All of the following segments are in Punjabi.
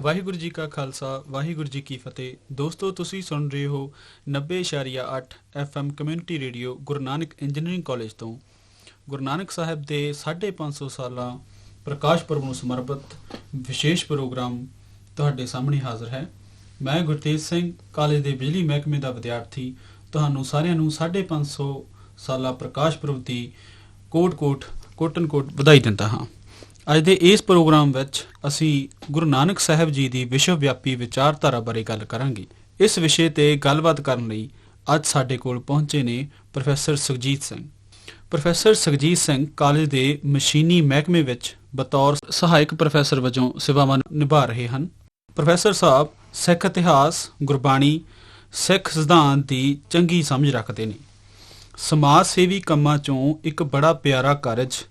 ਵਾਹਿਗੁਰੂ ਜੀ ਕਾ ਖਾਲਸਾ ਵਾਹਿਗੁਰੂ ਜੀ ਕੀ ਫਤਿਹ। ਦੋਸਤੋ, ਤੁਸੀਂ ਸੁਣ ਰਹੇ ਹੋ 90.8 FM community radio Guru Nanak engineering college ਤੋਂ। ਗੁਰੂ ਨਾਨਕ ਸਾਹਿਬ ਦੇ 550 ਸਾਲਾਂ ਪ੍ਰਕਾਸ਼ ਪੁਰਬ ਨੂੰ ਸਮਰਪਿਤ ਵਿਸ਼ੇਸ਼ ਪ੍ਰੋਗਰਾਮ ਤੁਹਾਡੇ ਸਾਹਮਣੇ ਹਾਜ਼ਰ ਹੈ। ਮੈਂ ਗੁਰਤੇਜ ਸਿੰਘ, ਕਾਲਜ ਦੇ ਬਿਜਲੀ ਮਹਿਕਮੇ ਦਾ ਵਿਦਿਆਰਥੀ, ਤੁਹਾਨੂੰ ਸਾਰਿਆਂ ਨੂੰ 550 ਸਾਲਾ ਪ੍ਰਕਾਸ਼ ਪੁਰਬ ਦੀ ਕੋਟਨ ਕੋਟ ਵਧਾਈ ਦਿੰਦਾ ਹਾਂ। ਅੱਜ ਦੇ ਇਸ ਪ੍ਰੋਗਰਾਮ ਵਿੱਚ ਅਸੀਂ ਗੁਰੂ ਨਾਨਕ ਸਾਹਿਬ ਜੀ ਦੀ ਵਿਸ਼ਵ ਵਿਆਪੀ ਵਿਚਾਰਧਾਰਾ ਬਾਰੇ ਗੱਲ ਕਰਾਂਗੇ। ਇਸ ਵਿਸ਼ੇ 'ਤੇ ਗੱਲਬਾਤ ਕਰਨ ਲਈ ਅੱਜ ਸਾਡੇ ਕੋਲ ਪਹੁੰਚੇ ਨੇ professor Sukhjeet Singh. Professor Sukhjeet Singh college ਦੇ ਮਸ਼ੀਨੀ ਮਹਿਕਮੇ ਵਿੱਚ ਬਤੌਰ ਸਹਾਇਕ ਪ੍ਰੋਫੈਸਰ ਵਜੋਂ ਸੇਵਾਵਾਂ ਨਿਭਾ ਰਹੇ ਹਨ। ਪ੍ਰੋਫੈਸਰ ਸਾਹਿਬ ਸਿੱਖ ਇਤਿਹਾਸ, ਗੁਰਬਾਣੀ, ਸਿੱਖ ਸਿਧਾਂਤ ਦੀ ਚੰਗੀ ਸਮਝ ਰੱਖਦੇ ਨੇ। ਸਮਾਜ ਸੇਵੀ ਕੰਮਾਂ 'ਚੋਂ ਇੱਕ ਬੜਾ ਪਿਆਰਾ ਕਾਰਜ,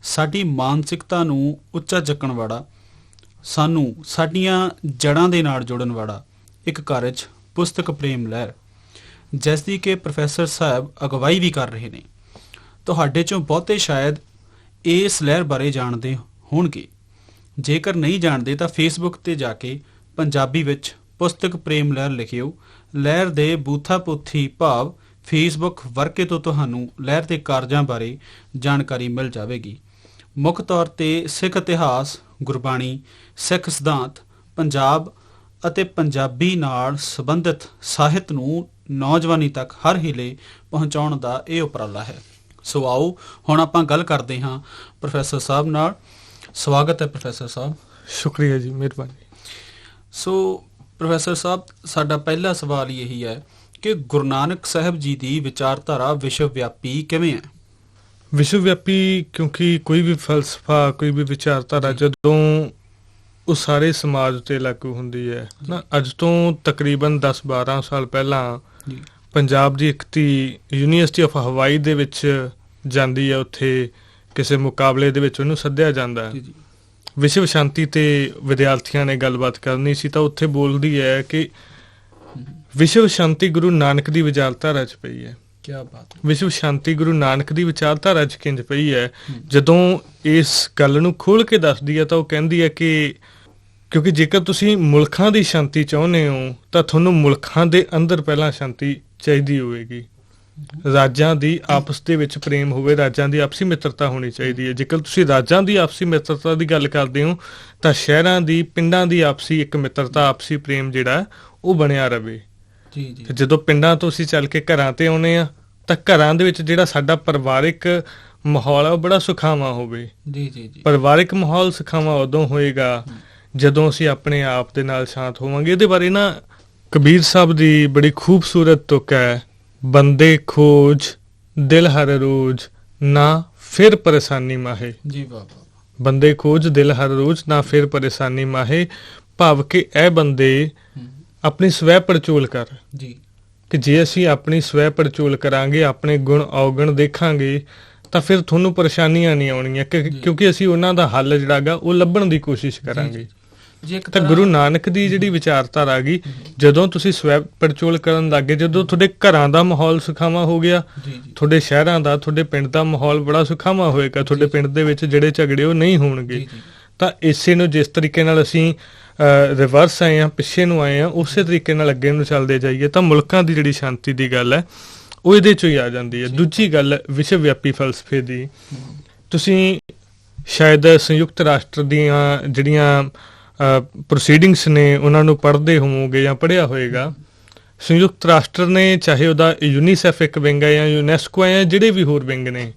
ਸਾਡੀ ਮਾਨਸਿਕਤਾ ਨੂੰ ਉੱਚਾ ਚੱਕਣ ਵਾਲਾ, ਸਾਨੂੰ ਸਾਡੀਆਂ ਜੜ੍ਹਾਂ ਦੇ ਨਾਲ ਜੋੜਨ ਵਾਲਾ ਇੱਕ ਕਾਰਜ ਪੁਸਤਕ ਪ੍ਰੇਮ ਲਹਿਰ, ਜਿਸ ਦੀ ਕਿ ਪ੍ਰੋਫੈਸਰ ਸਾਹਿਬ ਅਗਵਾਈ ਵੀ ਕਰ ਰਹੇ ਨੇ। ਤੁਹਾਡੇ 'ਚੋਂ ਬਹੁਤੇ ਸ਼ਾਇਦ ਇਸ ਲਹਿਰ ਬਾਰੇ ਜਾਣਦੇ ਹੋਣਗੇ। ਜੇਕਰ ਨਹੀਂ ਜਾਣਦੇ ਤਾਂ ਫੇਸਬੁੱਕ 'ਤੇ ਜਾ ਕੇ ਪੰਜਾਬੀ ਵਿੱਚ ਪੁਸਤਕ ਪ੍ਰੇਮ ਲਹਿਰ ਲਿਖਿਓ। ਲਹਿਰ ਦੇ ਬੂਥਾ ਪੋਥੀ ਭਾਵ ਫੇਸਬੁੱਕ ਵਰਕੇ ਤੋਂ ਤੁਹਾਨੂੰ ਲਹਿਰ ਦੇ ਕਾਰਜਾਂ ਬਾਰੇ ਜਾਣਕਾਰੀ ਮਿਲ ਜਾਵੇਗੀ। ਮੁੱਖ ਤੌਰ 'ਤੇ ਸਿੱਖ ਇਤਿਹਾਸ, ਗੁਰਬਾਣੀ, ਸਿੱਖ ਸਿਧਾਂਤ, ਪੰਜਾਬ ਅਤੇ ਪੰਜਾਬੀ ਨਾਲ ਸੰਬੰਧਿਤ ਸਾਹਿਤ ਨੂੰ ਨੌਜਵਾਨੀ ਤੱਕ ਹਰ ਹੀਲੇ ਪਹੁੰਚਾਉਣ ਦਾ ਇਹ ਉਪਰਾਲਾ ਹੈ। ਸੋ ਆਓ ਹੁਣ ਆਪਾਂ ਗੱਲ ਕਰਦੇ ਹਾਂ ਪ੍ਰੋਫੈਸਰ ਸਾਹਿਬ ਨਾਲ। ਸਵਾਗਤ ਹੈ ਪ੍ਰੋਫੈਸਰ ਸਾਹਿਬ। ਸ਼ੁਕਰੀਆ ਜੀ, ਮਿਹਰਬਾਨੀ। ਸੋ ਪ੍ਰੋਫੈਸਰ ਸਾਹਿਬ, ਸਾਡਾ ਪਹਿਲਾ ਸਵਾਲ ਇਹੀ ਹੈ ਕਿ ਗੁਰੂ ਨਾਨਕ ਸਾਹਿਬ ਜੀ ਦੀ ਵਿਚਾਰਧਾਰਾ ਵਿਸ਼ਵ ਵਿਆਪੀ ਕਿਵੇਂ ਹੈ? ਵਿਸ਼ਵ ਵਿਆਪੀ ਕਿਉਂਕਿ ਕੋਈ ਵੀ ਫਲਸਫਾ, ਕੋਈ ਵੀ ਵਿਚਾਰਧਾਰਾ ਜਦੋਂ ਉਹ ਸਾਰੇ ਸਮਾਜ ਉੱਤੇ ਲਾਗੂ ਹੁੰਦੀ ਹੈ ਨਾ। ਅੱਜ ਤੋਂ ਤਕਰੀਬਨ 10-12 ਸਾਲ ਪਹਿਲਾਂ ਪੰਜਾਬ ਦੀ ਇੱਕ ਧੀ ਯੂਨੀਵਰਸਿਟੀ ਆਫ ਹਵਾਈ ਦੇ ਵਿੱਚ ਜਾਂਦੀ ਹੈ। ਉੱਥੇ ਕਿਸੇ ਮੁਕਾਬਲੇ ਦੇ ਵਿੱਚ ਉਹਨੂੰ ਸੱਦਿਆ ਜਾਂਦਾ ਹੈ। ਵਿਸ਼ਵ ਸ਼ਾਂਤੀ 'ਤੇ ਵਿਦਿਆਰਥੀਆਂ ਨੇ ਗੱਲਬਾਤ ਕਰਨੀ ਸੀ ਤਾਂ ਉੱਥੇ ਬੋਲਦੀ ਹੈ ਕਿ ਵਿਸ਼ਵ ਸ਼ਾਂਤੀ ਗੁਰੂ ਨਾਨਕ ਦੀ ਵਿਚਾਰਧਾਰਾ 'ਚ ਪਈ ਹੈ। ਕਿਆ ਬਾਤ। ਵਿਸ਼ਵ ਸ਼ਾਂਤੀ ਗੁਰੂ ਨਾਨਕ ਦੀ ਵਿਚਾਰਧਾਰਾ 'ਚ ਕਿੰਝ ਪਈ ਹੈ। ਜਦੋਂ ਇਸ ਗੱਲ ਨੂੰ ਖੋਲ੍ਹ ਕੇ ਦੱਸਦੀ ਹੈ ਤਾਂ ਉਹ ਕਹਿੰਦੀ ਹੈ ਕਿ ਕਿਉਂਕਿ ਜੇਕਰ ਤੁਸੀਂ ਮੁਲਕਾਂ ਦੀ ਸ਼ਾਂਤੀ ਚਾਹੁੰਦੇ ਹੋ ਤਾਂ ਤੁਹਾਨੂੰ ਮੁਲਕਾਂ ਦੇ ਅੰਦਰ ਪਹਿਲਾਂ ਸ਼ਾਂਤੀ ਚਾਹੀਦੀ ਹੋਵੇਗੀ। ਰਾਜਾਂ ਦੀ ਆਪਸ ਦੇ ਵਿੱਚ ਪ੍ਰੇਮ ਹੋਵੇ, ਰਾਜਾਂ ਦੀ ਆਪਸੀ ਮਿੱਤਰਤਾ ਹੋਣੀ ਚਾਹੀਦੀ ਹੈ। ਜੇਕਰ ਤੁਸੀਂ ਰਾਜਾਂ ਦੀ ਆਪਸੀ ਮਿੱਤਰਤਾ ਦੀ ਗੱਲ ਕਰਦੇ ਹੋ ਤਾਂ ਸ਼ਹਿਰਾਂ ਦੀ, ਪਿੰਡਾਂ ਦੀ ਆਪਸੀ ਇੱਕ ਮਿੱਤਰਤਾ, ਆਪਸੀ ਪ੍ਰੇਮ ਜਿਹੜਾ ਉਹ ਬਣਿਆ ਰਹੇ। ਜਦੋਂ ਪਿੰਡਾਂ ਤੋਂ ਅਸੀਂ ਚੱਲ ਕੇ ਘਰਾਂ 'ਤੇ ਆਉਂਦੇ ਹਾਂ ਤਾਂ ਘਰਾਂ ਦੇ ਵਿੱਚ ਜਿਹੜਾ ਸਾਡਾ ਪਰਿਵਾਰਿਕ ਮਾਹੌਲ ਹੈ ਉਹ ਬੜਾ ਸੁਖਾਵਾਂ ਹੋਵੇ। ਪਰਿਵਾਰਿਕ ਮਾਹੌਲ ਸੁਖਾਵਾਂ ਉਦੋਂ ਹੋਏਗਾ ਜਦੋਂ ਅਸੀਂ ਆਪਣੇ ਆਪ ਦੇ ਨਾਲ ਸ਼ਾਂਤ ਹੋਵਾਂਗੇ। ਇਹਦੇ ਬਾਰੇ ਨਾ ਕਬੀਰ ਸਾਹਿਬ ਦੀ ਬੜੀ ਖੂਬਸੂਰਤ ਤੁਕ ਹੈ, ਬੰਦੇ ਖੋਜ ਦਿਲ ਹਰ ਰੋਜ਼ ਨਾ ਫਿਰ ਪਰੇਸ਼ਾਨੀ ਮਾਹੇ। ਬੰਦੇ ਖੋਜ ਦਿਲ ਹਰ ਰੋਜ਼ ਨਾ ਫਿਰ ਪਰੇਸ਼ਾਨੀ ਮਾਹੇ, ਭਾਵ ਕਿ ਇਹ ਬੰਦੇ ਆਪਣੀ ਸਵੈ ਪੜਚੋਲ ਕਰ ਕਿ ਜੇ ਅਸੀਂ ਆਪਣੀ ਸਵੈ ਪੜਚੋਲ ਕਰਾਂਗੇ, ਆਪਣੇ ਗੁਣ ਔਗਣ ਦੇਖਾਂਗੇ ਤਾਂ ਫਿਰ ਤੁਹਾਨੂੰ ਪਰੇਸ਼ਾਨੀਆਂ ਨਹੀਂ ਆਉਣੀਆਂ ਕਿਉਂਕਿ ਅਸੀਂ ਉਹਨਾਂ ਦਾ ਹੱਲ ਜਿਹੜਾ ਗਾ ਉਹ ਲੱਭਣ ਦੀ ਕੋਸ਼ਿਸ਼ ਕਰਾਂਗੇ। ਤਾਂ ਗੁਰੂ ਨਾਨਕ ਦੀ ਜਿਹੜੀ ਵਿਚਾਰਧਾਰਾ ਆ ਗਈ, ਜਦੋਂ ਤੁਸੀਂ ਸਵੈ ਪੜਚੋਲ ਕਰਨ ਲੱਗੇ, ਜਦੋਂ ਤੁਹਾਡੇ ਘਰਾਂ ਦਾ ਮਾਹੌਲ ਸੁਖਾਵਾਂ ਹੋ ਗਿਆ, ਤੁਹਾਡੇ ਸ਼ਹਿਰਾਂ ਦਾ, ਤੁਹਾਡੇ ਪਿੰਡ ਦਾ ਮਾਹੌਲ ਬੜਾ ਸੁਖਾਵਾਂ ਹੋਏਗਾ। ਤੁਹਾਡੇ ਪਿੰਡ ਦੇ ਵਿੱਚ ਜਿਹੜੇ ਝਗੜੇ ਉਹ ਨਹੀਂ ਹੋਣਗੇ। ਤਾਂ ਇਸੇ ਨੂੰ ਜਿਸ ਤਰੀਕੇ ਨਾਲ ਅਸੀਂ ਰਿਵਰਸ ਆਏ ਹਾਂ, ਪਿੱਛੇ ਨੂੰ ਆਏ ਹਾਂ, ਉਸੇ ਤਰੀਕੇ ਨਾਲ ਅੱਗੇ ਨੂੰ ਚੱਲਦੇ ਜਾਈਏ ਤਾਂ ਮੁਲਕਾਂ ਦੀ ਜਿਹੜੀ ਸ਼ਾਂਤੀ ਦੀ ਗੱਲ ਹੈ ਉਹ ਇਹਦੇ 'ਚੋਂ ਹੀ ਆ ਜਾਂਦੀ ਹੈ। ਦੂਜੀ ਗੱਲ ਵਿਸ਼ਵ ਵਿਆਪੀ ਫਲਸਫੇ ਦੀ, ਤੁਸੀਂ ਸ਼ਾਇਦ ਸੰਯੁਕਤ ਰਾਸ਼ਟਰ ਦੀਆਂ ਜਿਹੜੀਆਂ ਪ੍ਰੋਸੀਡਿੰਗਸ ਨੇ ਉਹਨਾਂ ਨੂੰ ਪੜ੍ਹਦੇ ਹੋਵੋਗੇ ਜਾਂ ਪੜ੍ਹਿਆ ਹੋਏਗਾ। ਸੰਯੁਕਤ ਰਾਸ਼ਟਰ ਨੇ, ਚਾਹੇ ਉਹਦਾ ਯੂਨੀਸੈਫ ਇੱਕ ਵਿੰਗ ਹੈ ਜਾਂ ਯੂਨੈਸਕੋ ਹੈ ਜਾਂ ਜਿਹੜੇ ਵੀ ਹੋਰ ਵਿੰਗ ਨੇ,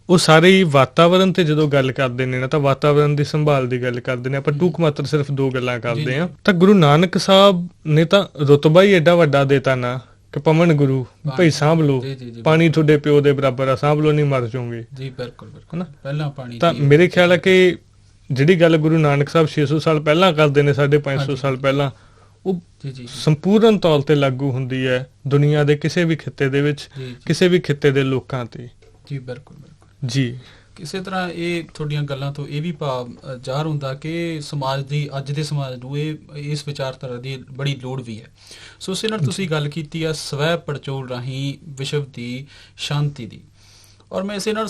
ਉਹ ਸਾਰੇ ਹੀ ਵਾਤਾਵਰਨ 'ਤੇ ਜਦੋਂ ਗੱਲ ਕਰਦੇ ਨੇ ਨਾ ਤਾਂ ਵਾਤਾਵਰਨ ਦੀ ਸੰਭਾਲ ਦੀ ਗੱਲ ਕਰਦੇ ਨੇ। ਆਪਾਂ ਟੂਕ ਮਾਤਰ ਸਿਰਫ 2 ਗੱਲਾਂ ਕਰਦੇ ਹਾਂ। ਤਾਂ ਗੁਰੂ ਨਾਨਕ ਸਾਹਿਬ ਨੇ ਤਾਂ ਰੁਤਬਾ ਹੀ ਐਡਾ ਵੱਡਾ ਦੇਤਾ ਨਾ ਕਿ ਪਵਨ ਗੁਰੂ ਭਾਈ ਸਾਂਭ ਲਓ, ਪਾਣੀ ਤੁਹਾਡੇ ਪਿਓ ਦੇ ਬਰਾਬਰ ਆ, ਸਾਂਭ ਲਓ ਨਹੀਂ ਮਰ ਜਾਓਗੇ। ਤਾਂ ਮੇਰੇ ਖਿਆਲ ਹੈ ਕਿ ਜਿਹੜੀ ਗੱਲ ਗੁਰੂ ਨਾਨਕ ਸਾਹਿਬ 600 ਸਾਲ ਪਹਿਲਾਂ ਕਰਦੇ ਨੇ, 550 ਸਾਲ ਪਹਿਲਾਂ, ਉਹ ਸੰਪੂਰਨ ਤੌਰ 'ਤੇ ਲਾਗੂ ਹੁੰਦੀ ਹੈ ਦੁਨੀਆ ਦੇ ਕਿਸੇ ਵੀ ਖਿੱਤੇ ਦੇ ਵਿੱਚ, ਕਿਸੇ ਵੀ ਖਿੱਤੇ ਦੇ ਲੋਕਾਂ 'ਤੇ। ਜੀ ਕਿਸੇ ਤਰ੍ਹਾਂ ਇਹ ਤੁਹਾਡੀਆਂ ਗੱਲਾਂ ਤੋਂ ਇਹ ਵੀ ਭਾਵ ਜ਼ਾਹਰ ਹੁੰਦਾ ਕਿ ਸਮਾਜ ਦੀ, ਅੱਜ ਦੇ ਸਮਾਜ ਨੂੰ ਇਸ ਵਿਚਾਰਧਾਰਾ ਦੀ ਬੜੀ ਲੋੜ ਵੀ ਹੈ। ਸੋ ਇਸੇ ਨਾਲ ਤੁਸੀਂ ਗੱਲ ਕੀਤੀ ਆ ਸਵੈ ਪੜਚੋਲ ਰਾਹੀਂ ਵਿਸ਼ਵ ਦੀ ਸ਼ਾਂਤੀ ਦੀ, ਔਰ ਮੈਂ ਇਸੇ ਨਾਲ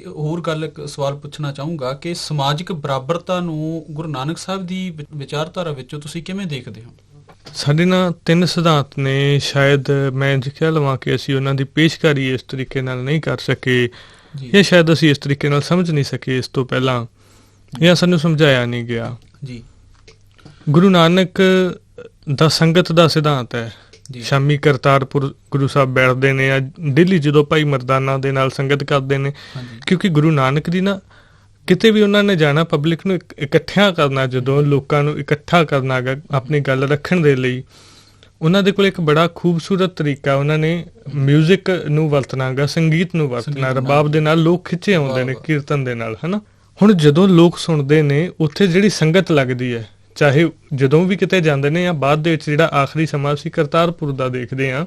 ਹੋਰ ਗੱਲ ਇੱਕ ਸਵਾਲ ਪੁੱਛਣਾ ਚਾਹੂੰਗਾ ਕਿ ਸਮਾਜਿਕ ਬਰਾਬਰਤਾ ਨੂੰ ਗੁਰੂ ਨਾਨਕ ਸਾਹਿਬ ਦੀ ਵਿਚਾਰਧਾਰਾ ਵਿੱਚੋਂ ਤੁਸੀਂ ਕਿਵੇਂ ਦੇਖਦੇ ਹੋ? ਸਾਡੇ ਨਾਲ 3 ਸਿਧਾਂਤ ਨੇ, ਸ਼ਾਇਦ ਮੈਂ ਜਿੱਕਿਆ ਲਵਾਂ ਕਿ ਅਸੀਂ ਉਹਨਾਂ ਦੀ ਪੇਸ਼ਕਾਰੀ ਇਸ ਤਰੀਕੇ ਨਾਲ ਨਹੀਂ ਕਰ ਸਕੇ, ਜਾਂ ਸ਼ਾਇਦ ਅਸੀਂ ਇਸ ਤਰੀਕੇ ਨਾਲ ਸਮਝ ਨਹੀਂ ਸਕੇ ਇਸ ਤੋਂ ਪਹਿਲਾਂ, ਜਾਂ ਸਾਨੂੰ ਸਮਝਾਇਆ ਨਹੀਂ ਗਿਆ। ਜੀ, ਗੁਰੂ ਨਾਨਕ ਦਾ ਸੰਗਤ ਦਾ ਸਿਧਾਂਤ ਹੈ। ਸ਼ਾਮੀ ਕਰਤਾਰਪੁਰ ਗੁਰੂ ਸਾਹਿਬ ਬੈਠਦੇ ਨੇ, ਡੇਲੀ ਜਦੋਂ ਭਾਈ ਮਰਦਾਨਾ ਦੇ ਨਾਲ ਸੰਗਤ ਕਰਦੇ ਨੇ, ਕਿਉਂਕਿ ਗੁਰੂ ਨਾਨਕ ਦੀ ਨਾ ਕਿਤੇ ਵੀ ਉਹਨਾਂ ਨੇ ਜਾਣਾ, ਪਬਲਿਕ ਨੂੰ ਇਕੱਠਿਆਂ ਕਰਨਾ, ਜਦੋਂ ਲੋਕਾਂ ਨੂੰ ਇਕੱਠਾ ਕਰਨਾ ਗਾ ਆਪਣੀ ਗੱਲ ਰੱਖਣ ਦੇ ਲਈ, ਉਹਨਾਂ ਦੇ ਕੋਲ ਇੱਕ ਬੜਾ ਖੂਬਸੂਰਤ ਤਰੀਕਾ, ਉਹਨਾਂ ਨੇ ਮਿਊਜ਼ਿਕ ਨੂੰ ਵਰਤਣਾ ਗਾ, ਸੰਗੀਤ ਨੂੰ ਵਰਤਣਾ, ਰਬਾਬ ਦੇ ਨਾਲ ਲੋਕ ਖਿੱਚੇ ਆਉਂਦੇ ਨੇ, ਕੀਰਤਨ ਦੇ ਨਾਲ, ਹਨਾ। ਹੁਣ ਜਦੋਂ ਲੋਕ ਸੁਣਦੇ ਨੇ, ਉੱਥੇ ਜਿਹੜੀ ਸੰਗਤ ਲੱਗਦੀ ਹੈ, ਚਾਹੇ ਜਦੋਂ ਵੀ ਕਿਤੇ ਜਾਂਦੇ ਨੇ ਜਾਂ ਬਾਅਦ ਦੇ ਵਿੱਚ ਜਿਹੜਾ ਆਖਰੀ ਸਮਾਂ ਅਸੀਂ ਕਰਤਾਰਪੁਰ ਦਾ ਦੇਖਦੇ ਹਾਂ,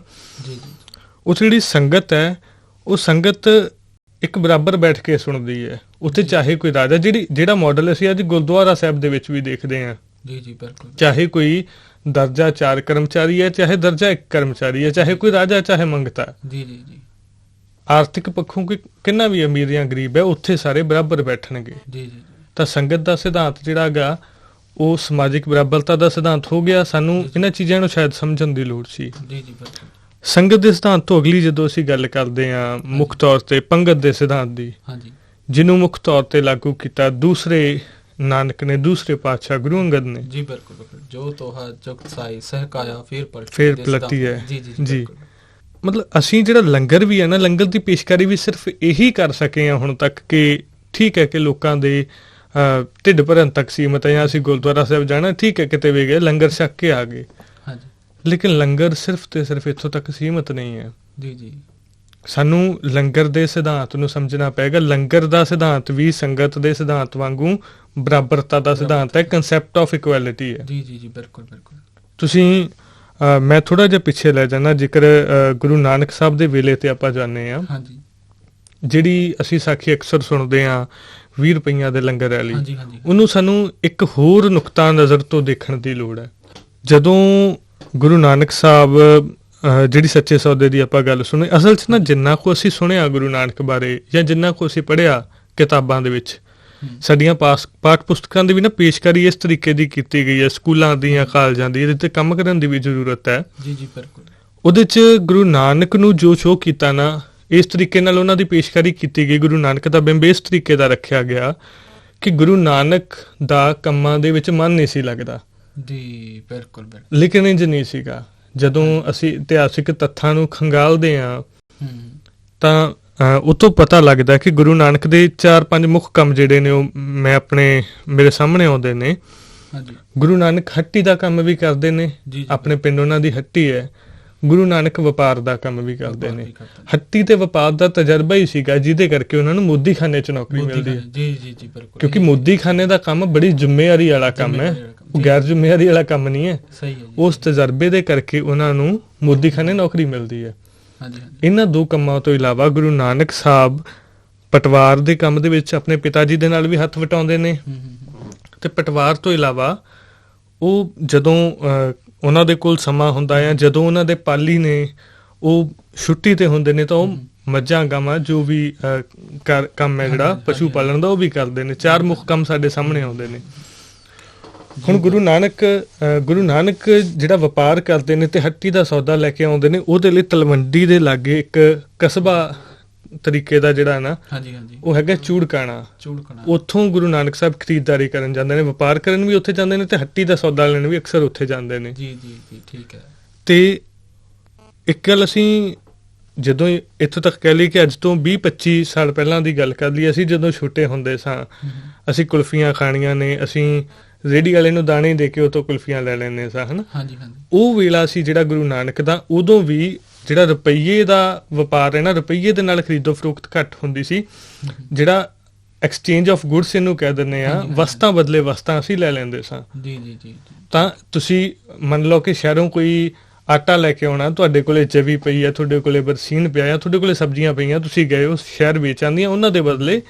ਉੱਥੇ ਜਿਹੜੀ ਸੰਗਤ ਹੈ, ਉਹ ਸੰਗਤ ਇੱਕ ਬਰਾਬਰ ਬੈਠ ਕੇ ਸੁਣਦੀ ਹੈ। ਉੱਥੇ ਚਾਹੇ ਕੋਈ ਰਾਜਾ, ਜਿਹੜਾ ਮਾਡਲ ਅਸੀਂ ਅੱਜ ਗੁਰਦੁਆਰਾ ਸਾਹਿਬ ਦੇ ਵਿੱਚ ਵੀ ਦੇਖਦੇ ਹਾਂ, ਚਾਹੇ ਕੋਈ ਦਰਜਾ 4 ਕਰਮਚਾਰੀ ਹੈ, ਚਾਹੇ ਦਰਜਾ 1 ਕਰਮਚਾਰੀ ਹੈ, ਚਾਹੇ ਕੋਈ ਰਾਜਾ, ਚਾਹੇ ਮੰਗਤਾ, ਆਰਥਿਕ ਪੱਖੋਂ ਕਿੰਨਾ ਵੀ ਅਮੀਰ ਜਾਂ ਗਰੀਬ ਹੈ, ਉੱਥੇ ਸਾਰੇ ਬਰਾਬਰ ਬੈਠਣਗੇ। ਤਾਂ ਸੰਗਤ ਦਾ ਸਿਧਾਂਤ ਜਿਹੜਾ ਹੈਗਾ ਉਹ ਸਮਾਜਿਕ ਬਰਾਬਰਤਾ ਦਾ ਸਿਧਾਂਤ ਹੋ ਗਿਆ। ਸਾਨੂੰ ਇਹਨਾਂ ਚੀਜ਼ਾਂ ਨੂੰ ਸ਼ਾਇਦ ਸਮਝਣ ਦੀ ਲੋੜ ਸੀ। ਸੰਗਤ ਦੇ ਸਿਧਾਂਤ ਤੋਂ ਅਗਲੀ ਜਦੋਂ ਅਸੀਂ ਗੱਲ ਕਰਦੇ ਹਾਂ ਮੁੱਖ ਤੌਰ ਤੇ ਪੰਗਤ ਦੇ ਸਿਧਾਂਤ ਦੀ, ਜਿਹਨੂੰ ਮੁੱਖ ਤੌਰ ਤੇ ਲਾਗੂ ਕੀਤਾ ਦੂਸਰੇ ਨਾਨਕ ਨੇ, ਦੂਸਰੇ ਪਾਤਸ਼ਾਹ ਗੁਰੂ ਅੰਗਦ ਨੇ। ਜੀ ਬਿਲਕੁਲ, ਜੋ ਤੋਹਾ ਜਗਤ ਸਾਈ ਸਹਿਕਾਇਆ ਫੇਰ ਪਲਟੀ ਹੈ। ਜੀ, ਮਤਲਬ ਅਸੀਂ ਜਿਹੜਾ ਲੰਗਰ ਵੀ ਹੈ ਨਾ, ਲੰਗਰ ਦੀ ਪੇਸ਼ਕਾਰੀ ਵੀ ਸਿਰਫ ਇਹੀ ਕਰ ਸਕੇ ਹਾਂ ਹੁਣ ਤੱਕ ਕਿ ਠੀਕ ਹੈ ਕਿ ਲੋਕਾਂ ਦੇ ਢਿੱਡ ਭਰਨ ਤੱਕ ਸੀਮਤ ਹੈ, ਜਾਂ ਅਸੀਂ ਗੁਰਦੁਆਰਾ ਸਾਹਿਬ ਜਾਣਾ, ਠੀਕ ਹੈ, ਕਿਤੇ ਵੀ ਗਏ ਲੰਗਰ ਛਕ ਕੇ ਆ ਗਏ, ਲੇਕਿਨ ਲੰਗਰ ਸਿਰਫ ਤੇ ਸਿਰਫ ਇੱਥੋਂ ਤੱਕ ਸੀਮਤ ਨਹੀਂ ਹੈ। ਸਾਨੂੰ ਲੰਗਰ ਦੇ ਸਿਧਾਂਤ ਨੂੰ ਸਮਝਣਾ ਪਏਗਾ। ਲੰਗਰ ਦਾ ਸਿਧਾਂਤ ਵੀ ਸੰਗਤ ਦੇ ਸਿਧਾਂਤ ਵਾਂਗੂ ਬਰਾਬਰਤਾ ਦਾ ਸਿਧਾਂਤ ਹੈ, ਕੰਸੈਪਟ ਆਫ ਇਕੁਐਲਿਟੀ ਹੈ। ਬਿਲਕੁਲ। ਤੁਸੀਂ ਮੈਂ ਥੋੜਾ ਜਿਹਾ ਪਿੱਛੇ ਲੈ ਜਾਣਾ, ਜ਼ਿਕਰ ਗੁਰੂ ਨਾਨਕ ਸਾਹਿਬ ਦੇ ਵੇਲੇ ਤੇ ਆਪਾਂ ਜਾਂਦੇ ਹਾਂ, ਜਿਹੜੀ ਅਸੀਂ ਸਾਖੀ ਅਕਸਰ ਸੁਣਦੇ ਹਾਂ 20 ਰੁਪਈਆਂ ਦੇ ਲੰਗਰ ਵਾਲੀ, ਉਹਨੂੰ ਸਾਨੂੰ ਇੱਕ ਹੋਰ ਨੁਕਤਾ ਨਜ਼ਰ ਤੋਂ ਦੇਖਣ ਦੀ ਲੋੜ ਹੈ। ਜਦੋਂ ਗੁਰੂ ਨਾਨਕ ਸਾਹਿਬ ਜਿਹੜੀ ਸੱਚੇ ਸੌਦੇ ਦੀ ਆਪਾਂ ਗੱਲ ਸੁਣੀ, ਅਸਲ 'ਚ ਨਾ ਜਿੰਨਾ ਕੁ ਅਸੀਂ ਸੁਣਿਆ ਗੁਰੂ ਨਾਨਕ ਬਾਰੇ, ਜਾਂ ਜਿੰਨਾ ਕੁ ਅਸੀਂ ਪੜ੍ਹਿਆ ਕਿਤਾਬਾਂ ਦੇ ਵਿੱਚ, ਸਾਡੀਆਂ ਪਾਠ ਪੁਸਤਕਾਂ ਦੀ ਵੀ ਨਾ ਪੇਸ਼ਕਾਰੀ ਇਸ ਤਰੀਕੇ ਦੀ ਕੀਤੀ ਗਈ ਹੈ, ਸਕੂਲਾਂ ਦੀ ਜਾਂ ਕਾਲਜਾਂ ਦੀ, ਇਹਦੇ 'ਤੇ ਕੰਮ ਕਰਨ ਦੀ ਵੀ ਜ਼ਰੂਰਤ ਹੈ। ਉਹਦੇ 'ਚ ਗੁਰੂ ਨਾਨਕ ਨੂੰ ਜੋ ਸ਼ੋਅ ਕੀਤਾ ਨਾ, ਇਸ ਤਰੀਕੇ ਨਾਲ ਉਹਨਾਂ ਦੀ ਪੇਸ਼ਕਾਰੀ ਕੀਤੀ ਗਈ, ਗੁਰੂ ਨਾਨਕ ਦਾ ਬਿੰਬ ਇਸ ਤਰੀਕੇ ਦਾ ਰੱਖਿਆ ਗਿਆ ਕਿ ਗੁਰੂ ਨਾਨਕ ਦਾ ਕੰਮਾਂ ਦੇ ਵਿੱਚ ਮਨ ਨਹੀਂ ਸੀ ਲੱਗਦਾ। ਲੇਕਿਨ ਇੰਜ ਨਹੀਂ ਸੀਗਾ। ਜਦੋਂ ਅਸੀਂ ਇਤਿਹਾਸਿਕ ਤੱਥਾਂ ਨੂੰ ਖੰਗਾਲਦੇ ਹਾਂ ਤਾਂ ਉਹ ਤੋਂ ਪਤਾ ਲੱਗਦਾ ਕਿ ਗੁਰੂ ਨਾਨਕ ਦੇ 4-5 ਮੁੱਖ ਕੰਮ ਜਿਹੜੇ ਨੇ ਉਹ ਮੇਰੇ ਸਾਹਮਣੇ ਆਉਂਦੇ ਨੇ। ਗੁਰੂ ਨਾਨਕ ਹੱਟੀ ਦਾ ਕੰਮ ਵੀ ਕਰਦੇ ਨੇ, ਆਪਣੇ ਪਿੰਡ ਉਹਨਾਂ ਦੀ ਹੱਟੀ ਹੈ। ਗੁਰੂ ਨਾਨਕ ਵਪਾਰ ਦਾ ਕੰਮ ਵੀ ਕਰਦੇ ਨੇ। ਹੱਟੀ ਤੇ ਵਪਾਰ ਦਾ ਤਜਰਬਾ ਹੀ ਸੀਗਾ ਜਿਹਦੇ ਕਰਕੇ ਉਹਨਾਂ ਨੂੰ ਮੋਦੀਖਾਨੇ 'ਚ ਨੌਕਰੀ ਮਿਲਦੀ ਹੈ। ਕਿਉਂਕਿ ਮੋਦੀਖਾਨੇ ਦਾ ਕੰਮ ਬੜੀ ਜ਼ਿੰਮੇਵਾਰੀ ਵਾਲਾ ਕੰਮ ਹੈ, ਉਹ ਗੈਰ ਜ਼ਿੰਮੇਵਾਰੀ ਵਾਲਾ ਕੰਮ ਨਹੀਂ ਹੈ। ਉਸ ਤਜਰਬੇ ਦੇ ਕਰਕੇ ਉਹਨਾਂ ਨੂੰ ਮੋਦੀਖਾਨੇ ਨੌਕਰੀ ਮਿਲਦੀ ਹੈ। ਇਹਨਾਂ 2 ਕੰਮਾਂ ਤੋਂ ਇਲਾਵਾ ਗੁਰੂ ਨਾਨਕ ਸਾਹਿਬ ਪਟਵਾਰ ਦੇ ਕੰਮ ਦੇ ਵਿੱਚ ਆਪਣੇ ਪਿਤਾ ਜੀ ਦੇ ਨਾਲ ਵੀ ਹੱਥ ਵਟਾਉਂਦੇ ਨੇ, ਤੇ ਪਟਵਾਰ ਤੋਂ ਇਲਾਵਾ ਉਹ ਜਦੋਂ ਉਹਨਾਂ ਦੇ ਕੋਲ ਸਮਾਂ ਹੁੰਦਾ ਹੈ, ਜਦੋਂ ਉਹਨਾਂ ਦੇ ਪਾਲੀ ਨੇ ਉਹ ਛੁੱਟੀ ਤੇ ਹੁੰਦੇ ਨੇ, ਤਾਂ ਉਹ ਮੱਝਾਂ ਗਾਵਾਂ ਜੋ ਵੀ ਕੰਮ ਹੈ ਜਿਹੜਾ ਪਸ਼ੂ ਪਾਲਣ ਦਾ, ਉਹ ਵੀ ਕਰਦੇ ਨੇ। 4 ਮੁੱਖ ਕੰਮ ਸਾਡੇ ਸਾਹਮਣੇ ਆਉਂਦੇ ਨੇ। ਹੁਣ ਗੁਰੂ ਨਾਨਕ ਜਿਹੜਾ ਵਪਾਰ ਕਰਦੇ ਨੇ ਤੇ ਹੱਟੀ ਦਾ ਸੌਦਾ ਲੈ ਕੇ ਆਉਂਦੇ ਨੇ, ਉਹਦੇ ਲਈ ਤਲਵੰਡੀ ਦੇ ਲਾਗੇ ਇੱਕ ਕਸਬਾ ਤਰੀਕੇ ਦਾ ਜਿਹੜਾ ਨਾ, ਉਹ ਹੈਗਾ ਚੂੜਕਾਣਾ। ਉੱਥੋਂ ਗੁਰੂ ਨਾਨਕ ਸਾਹਿਬ ਖਰੀਦਦਾਰੀ ਕਰਨ ਜਾਂਦੇ ਨੇ, ਵਪਾਰ ਕਰਨ ਵੀ ਉੱਥੇ ਜਾਂਦੇ ਨੇ, ਤੇ ਹੱਟੀ ਦਾ ਸੌਦਾ ਲੈਣ ਵੀ ਅਕਸਰ ਉੱਥੇ ਜਾਂਦੇ ਨੇ। ਠੀਕ ਹੈ। ਤੇ ਇੱਕ ਗੱਲ ਅਸੀਂ ਜਦੋਂ ਇੱਥੋਂ ਤੱਕ ਕਹਿ ਲਈ ਕਿ ਅੱਜ ਤੋਂ 20-25 ਸਾਲ ਪਹਿਲਾਂ ਦੀ ਗੱਲ ਕਰ ਲਈ, ਅਸੀਂ ਜਦੋਂ ਛੋਟੇ ਹੁੰਦੇ ਸਾਂ, ਅਸੀਂ ਕੁਲਫੀਆਂ ਖਾਣੀਆਂ ਨੇ, ਅਸੀਂ ਰੇਹੜੀ ਵਾਲੇ ਨੂੰ ਦਾਣੇ ਦੇ ਕੇ ਉਹ ਤੋਂ ਕੁਲਫੀਆਂ ਲੈ ਲੈਂਦੇ ਸਾਂ, ਹਨਾ। ਉਹ ਵੇਲਾ ਸੀ ਜਿਹੜਾ ਗੁਰੂ ਨਾਨਕ ਦਾ। ਉਦੋਂ ਵੀ ਜਿਹੜਾ ਰੁਪਈਏ ਦਾ ਵਪਾਰ ਹੈ ਨਾ, ਰੁਪਈਏ ਦੇ ਨਾਲ ਖਰੀਦੋ ਫਰੋਖਤ ਘੱਟ ਹੁੰਦੀ ਸੀ। ਜਿਹੜਾ ਐਕਸਚੇਂਜ ਆਫ ਗੁੱਡਸ ਇਹਨੂੰ ਕਹਿ ਦਿੰਦੇ ਆ, ਵਸਤਾਂ ਬਦਲੇ ਵਸਤਾਂ ਅਸੀਂ ਲੈ ਲੈਂਦੇ ਸਾਂ। ਤਾਂ ਤੁਸੀਂ ਮੰਨ ਲਓ ਕਿ ਸ਼ਹਿਰੋਂ ਕੋਈ ਆਟਾ ਲੈ ਕੇ ਆਉਣਾ, ਤੁਹਾਡੇ ਕੋਲੇ ਜਵੀ ਪਈ ਹੈ, ਤੁਹਾਡੇ ਕੋਲੇ ਬਰਸੀਨ ਪਿਆ ਹੈ, ਤੁਹਾਡੇ ਕੋਲੇ ਸਬਜ਼ੀਆਂ ਪਈਆਂ, ਤੁਸੀਂ ਗਏ ਉਸ ਸ਼ਹਿਰ ਵੇਚ ਆਉਂਦੀਆਂ, ਉਹਨਾਂ ਦੇ ਬਦਲੇ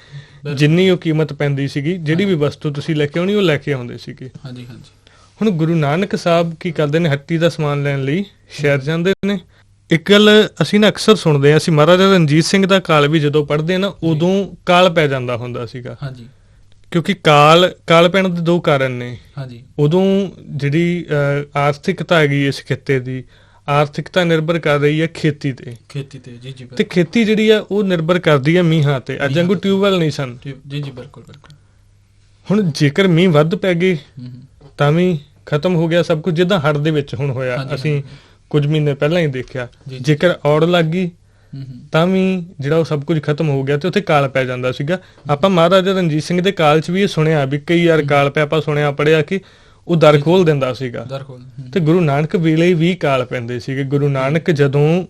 ਜਿੰਨੀ ਉਹ ਕੀਮਤ ਪੈਂਦੀ ਸੀਗੀ, ਜਿਹੜੀ ਵੀ ਵਸਤੂ ਤੁਸੀਂ ਲੈ ਕੇ ਆਉਣੀ ਉਹ ਲੈ ਕੇ ਆਉਂਦੇ ਸੀਗੇ। ਹੁਣ ਗੁਰੂ ਨਾਨਕ ਸਾਹਿਬ ਕੀ ਕਰਦੇ ਨੇ, ਹੱਟੀ ਦਾ ਸਮਾਨ ਲੈਣ ਲਈ ਸ਼ਹਿਰ ਜਾਂਦੇ ਨੇ, ਇੱਕ ਗੱਲ ਅਸੀਂ ਨਾ ਅਕਸਰ ਸੁਣਦੇ ਹਾਂ, ਅਸੀਂ ਮਹਾਰਾਜਾ ਰਣਜੀਤ ਸਿੰਘ ਦਾ ਕਾਲ ਵੀ ਜਦੋਂ ਪੜ੍ਹਦੇ ਹਾਂ ਨਾ, ਉਦੋਂ ਕਾਲ ਪੈ ਜਾਂਦਾ ਹੁੰਦਾ ਸੀਗਾ। ਹਾਂਜੀ ਕਿਉਂਕਿ ਕਾਲ ਪੈਣ ਦੇ ਦੋ ਕਾਰਨ ਨੇ। ਹਾਂਜੀ ਉਦੋਂ ਜਿਹੜੀ ਆਰਥਿਕਤਾ ਹੈਗੀ ਇਸ ਖਿੱਤੇ ਦੀ, ਆਰਥਿਕਤਾ ਨਿਰਭਰ ਕਰ ਰਹੀ ਹੈ ਖੇਤੀ ਤੇ। ਖੇਤੀ ਤੇ ਜੀ ਜੀ ਤੇ ਖੇਤੀ ਜਿਹੜੀ ਆ ਉਹ ਨਿਰਭਰ ਕਰਦੀ ਹੈ ਮੀਂਹਾਂ ਤੇ। ਅੱਜ ਵਾਂਗੂ ਟਿਊਬਵੈਲ ਨਹੀਂ ਸਨ। ਜੀ ਜੀ ਬਿਲਕੁਲ ਬਿਲਕੁਲ। ਹੁਣ ਜੇਕਰ ਮੀਂਹ ਵੱਧ ਪੈ ਗਏ ਤਾਂ ਵੀ ਖਤਮ ਹੋ ਗਿਆ ਸਭ ਕੁਝ, ਜਿੱਦਾਂ ਹੜ੍ਹ ਦੇ ਵਿੱਚ ਹੁਣ ਹੋਇਆ। ਅਸੀਂ ਕੁਝ ਮਹੀਨੇ ਪਹਿਲਾਂ ਹੀ ਦੇਖਿਆ, ਜੇਕਰ ਔੜ ਲੱਗ ਗਈ ਤਾਂ ਵੀ ਜਿਹੜਾ ਉਹ ਸਭ ਕੁਝ ਖਤਮ ਹੋ ਗਿਆ ਤੇ ਉੱਥੇ ਕਾਲ ਪੈ ਜਾਂਦਾ ਸੀਗਾ। ਆਪਾਂ ਮਹਾਰਾਜਾ ਰਣਜੀਤ ਸਿੰਘ ਦੇ ਕਾਲ 'ਚ ਵੀ ਇਹ ਸੁਣਿਆ ਵੀ ਕਈ ਵਾਰ ਕਾਲ ਪਿਆ, ਆਪਾਂ ਸੁਣਿਆ ਪੜ੍ਹਿਆ ਕਿ ਉਹ ਦਰ ਖੋਲ ਦਿੰਦਾ ਸੀਗਾ। ਤੇ ਗੁਰੂ ਨਾਨਕ ਵੇਲੇ ਵੀ ਕਾਲ ਪੈਂਦੇ ਸੀਗੇ। ਗੁਰੂ ਨਾਨਕ ਜਦੋਂ,